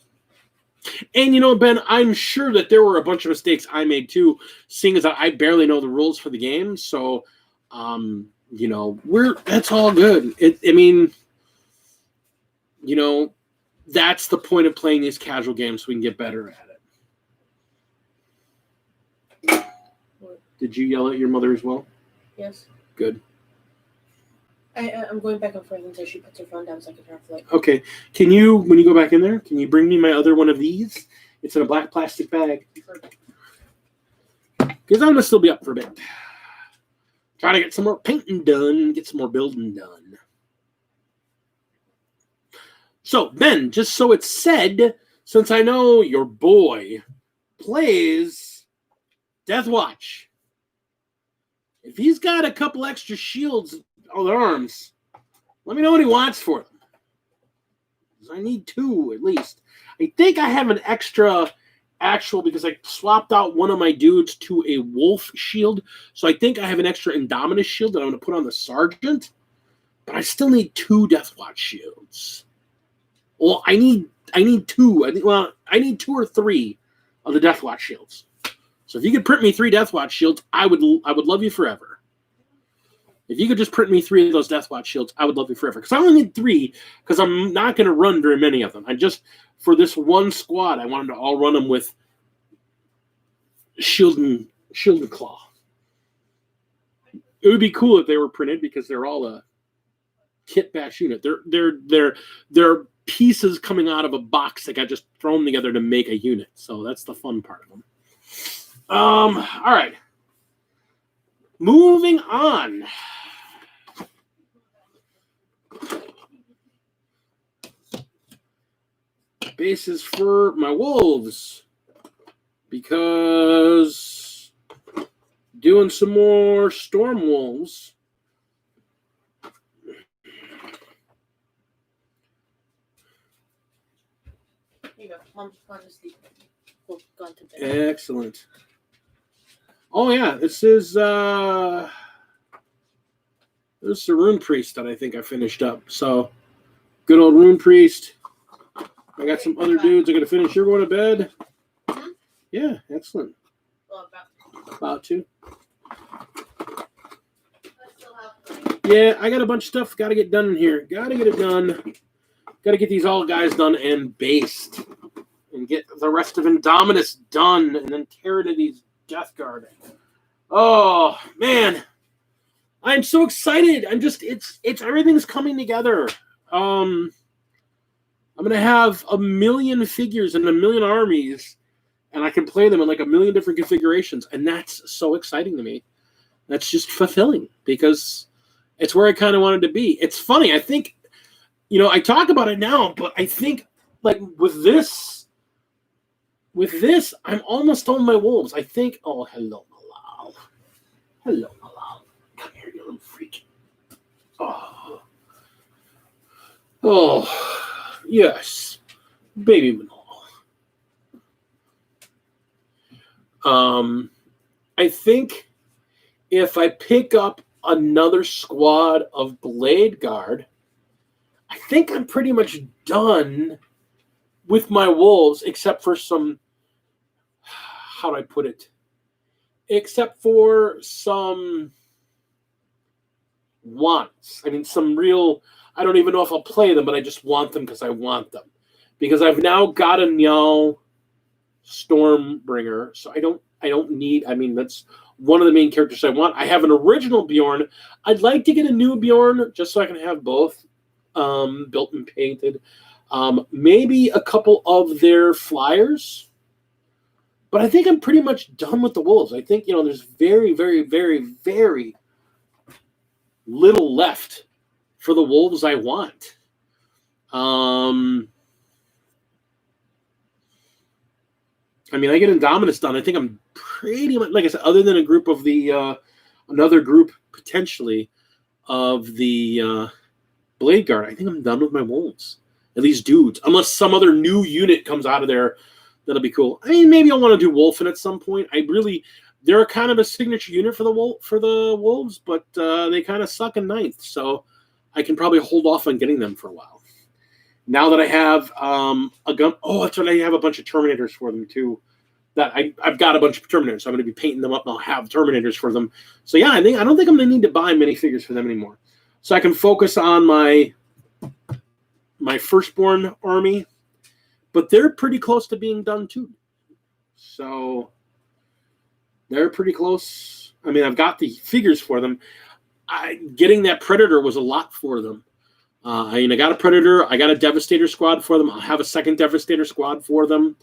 Ben, I'm sure that there were a bunch of mistakes I made too, seeing as I barely know the rules for the game. So, that's all good. That's the point of playing these casual games, so we can get better at it. Did you yell at your mother as well? Yes. Good. I'm going back and forth until she puts her phone down so I can turn off the light. Okay. Can you, when you go back in there, can you bring me my other one of these? It's in a black plastic bag. Because I'm going to still be up for a bit. Trying to get some more painting done, get some more building done. So, Ben, just so it's said, since I know your boy plays Death Watch, if he's got a couple extra shields on their arms, let me know what he wants for them. I need 2 at least. I think I have an extra actual, because I swapped out one of my dudes to a wolf shield. So I think I have an extra Indominus shield that I'm going to put on the sergeant. But I still need 2 Death Watch shields. Well, I need 2. I need 2 or 3 of the Death Watch shields. So if you could print me 3 Death Watch shields, I would love you forever. If you could just print me 3 of those Death Watch shields, I would love you forever. Because I only need 3, because I'm not going to run very many of them. For this one squad, I wanted to all run them with Shield and Claw. It would be cool if they were printed, because they're all a kit bash unit. They're pieces coming out of a box that got just thrown together to make a unit. So that's the fun part of them. All right. Moving on. Bases for my wolves, because doing some more storm wolves. Here you go. Mom's gone to sleep. Well, gone to bed. Excellent. Oh yeah, this is the Rune Priest that I think I finished up. So good old Rune Priest. I got some other dudes. I'm gonna finish. You're going to bed? Mm-hmm. Yeah, excellent. Well, about to. Yeah, I got a bunch of stuff got to get done in here. Got to get it done. Got to get these all guys done and based, and get the rest of Indominus done, and then tear into these Death Guard. Oh man, I'm so excited. It's everything's coming together. I'm going to have 1 million figures and 1 million armies, and I can play them in like 1 million different configurations, and that's so exciting to me. That's just fulfilling, because it's where I kind of wanted to be. It's funny. I think, I talk about it now, but I think like with this, I'm almost on my wolves. I think, oh, hello, Malal. Hello, Malal. Come here, you little freak. Oh. Yes, baby Manal. I think if I pick up another squad of Blade Guard, I think I'm pretty much done with my wolves, except for some, how do I put it? Except for some wants. I mean, some real, I don't even know if I'll play them, but I just want them because I want them. Because I've now got a Nyal Stormbringer, so I don't need, that's one of the main characters I want. I have an original Bjorn. I'd like to get a new Bjorn just so I can have both built and painted. Maybe a couple of their flyers. But I think I'm pretty much done with the wolves. I think, there's very, very, very, very little left for the wolves I want. I get Indominus done. I think I'm pretty much, like I said, other than a group of another group potentially of the Blade Guard, I think I'm done with my wolves. At least dudes. Unless some other new unit comes out of there, that'll be cool. Maybe I'll want to do Wolfen at some point. They're kind of a signature unit for the wolves, but they kind of suck in ninth, so I can probably hold off on getting them for a while. Now that I have a gun, that's right, I have a bunch of Terminators for them too. That I've got a bunch of Terminators, so I'm going to be painting them up, and I'll have Terminators for them. So yeah, I don't think I'm going to need to buy minifigures for them anymore. So I can focus on my firstborn army, but they're pretty close to being done too. So they're pretty close. I've got the figures for them. Getting that Predator was a lot for them. I got a Predator. I got a Devastator squad for them. I'll have a second Devastator squad for them.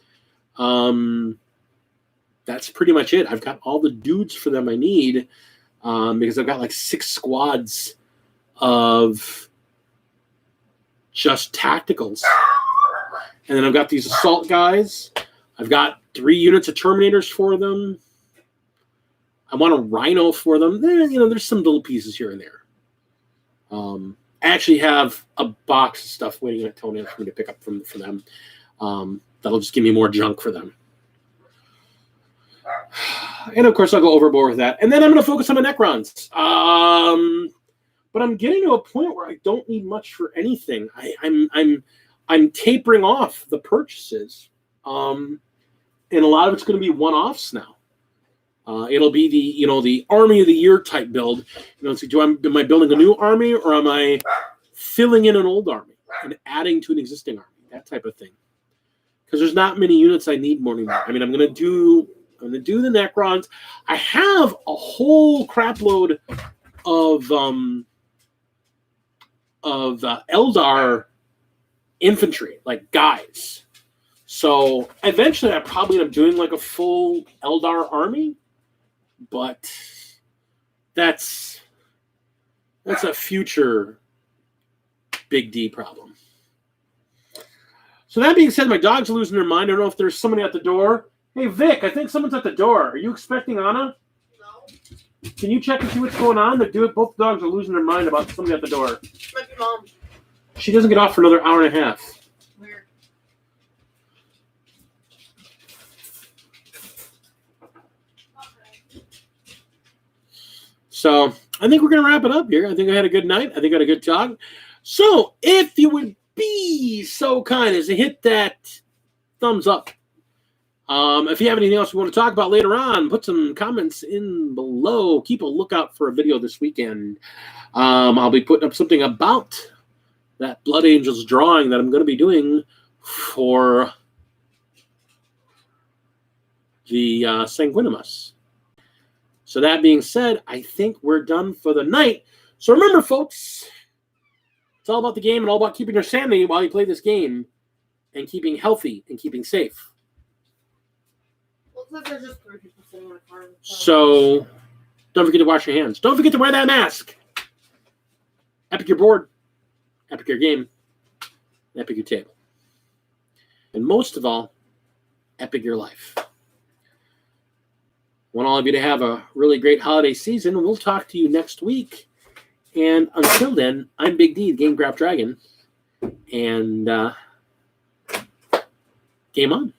That's pretty much it. I've got all the dudes for them I need because I've got like 6 squads of just tacticals. And then I've got these assault guys. I've got 3 units of Terminators for them. I want a Rhino for them. There's some little pieces here and there. I actually have a box of stuff waiting at Tony for me to pick up for them. That'll just give me more junk for them. And of course, I'll go overboard with that. And then I'm going to focus on my Necrons. But I'm getting to a point where I don't need much for anything. I'm tapering off the purchases, and a lot of it's going to be one-offs now. It'll be the Army of the Year type build. So am I building a new army, or am I filling in an old army and adding to an existing army? That type of thing. Because there's not many units I need more anymore. I'm going to do the Necrons. I have a whole crap load of Eldar infantry, like guys. So eventually I probably end up doing like a full Eldar army, but that's a future Big D problem. So that being said, my dogs are losing their mind. I don't know if there's somebody at the door. Hey, Vic, I think someone's at the door. Are you expecting Anna? No. Can you check and see what's going on? Both dogs are losing their mind about somebody at the door. Might be Mom. She doesn't get off for another hour and a half. Weird. So I think we're going to wrap it up here. I think I had a good night. I think I had a good talk. So if you would be so kind as to hit that thumbs up. If you have anything else you want to talk about later on, put some comments in below. Keep a lookout for a video this weekend. I'll be putting up something about that Blood Angels drawing that I'm going to be doing for the Sanguinimus. So that being said, I think we're done for the night. So remember, folks, it's all about the game and all about keeping your sanity while you play this game and keeping healthy and keeping safe. Looks like there's just 3 people sitting in a car. So don't forget to wash your hands. Don't forget to wear that mask. Epic your board. Epic your game. Epic your table. And most of all, epic your life. I want all of you to have a really great holiday season. We'll talk to you next week. And until then, I'm Big D, the Game Grab Dragon. And game on.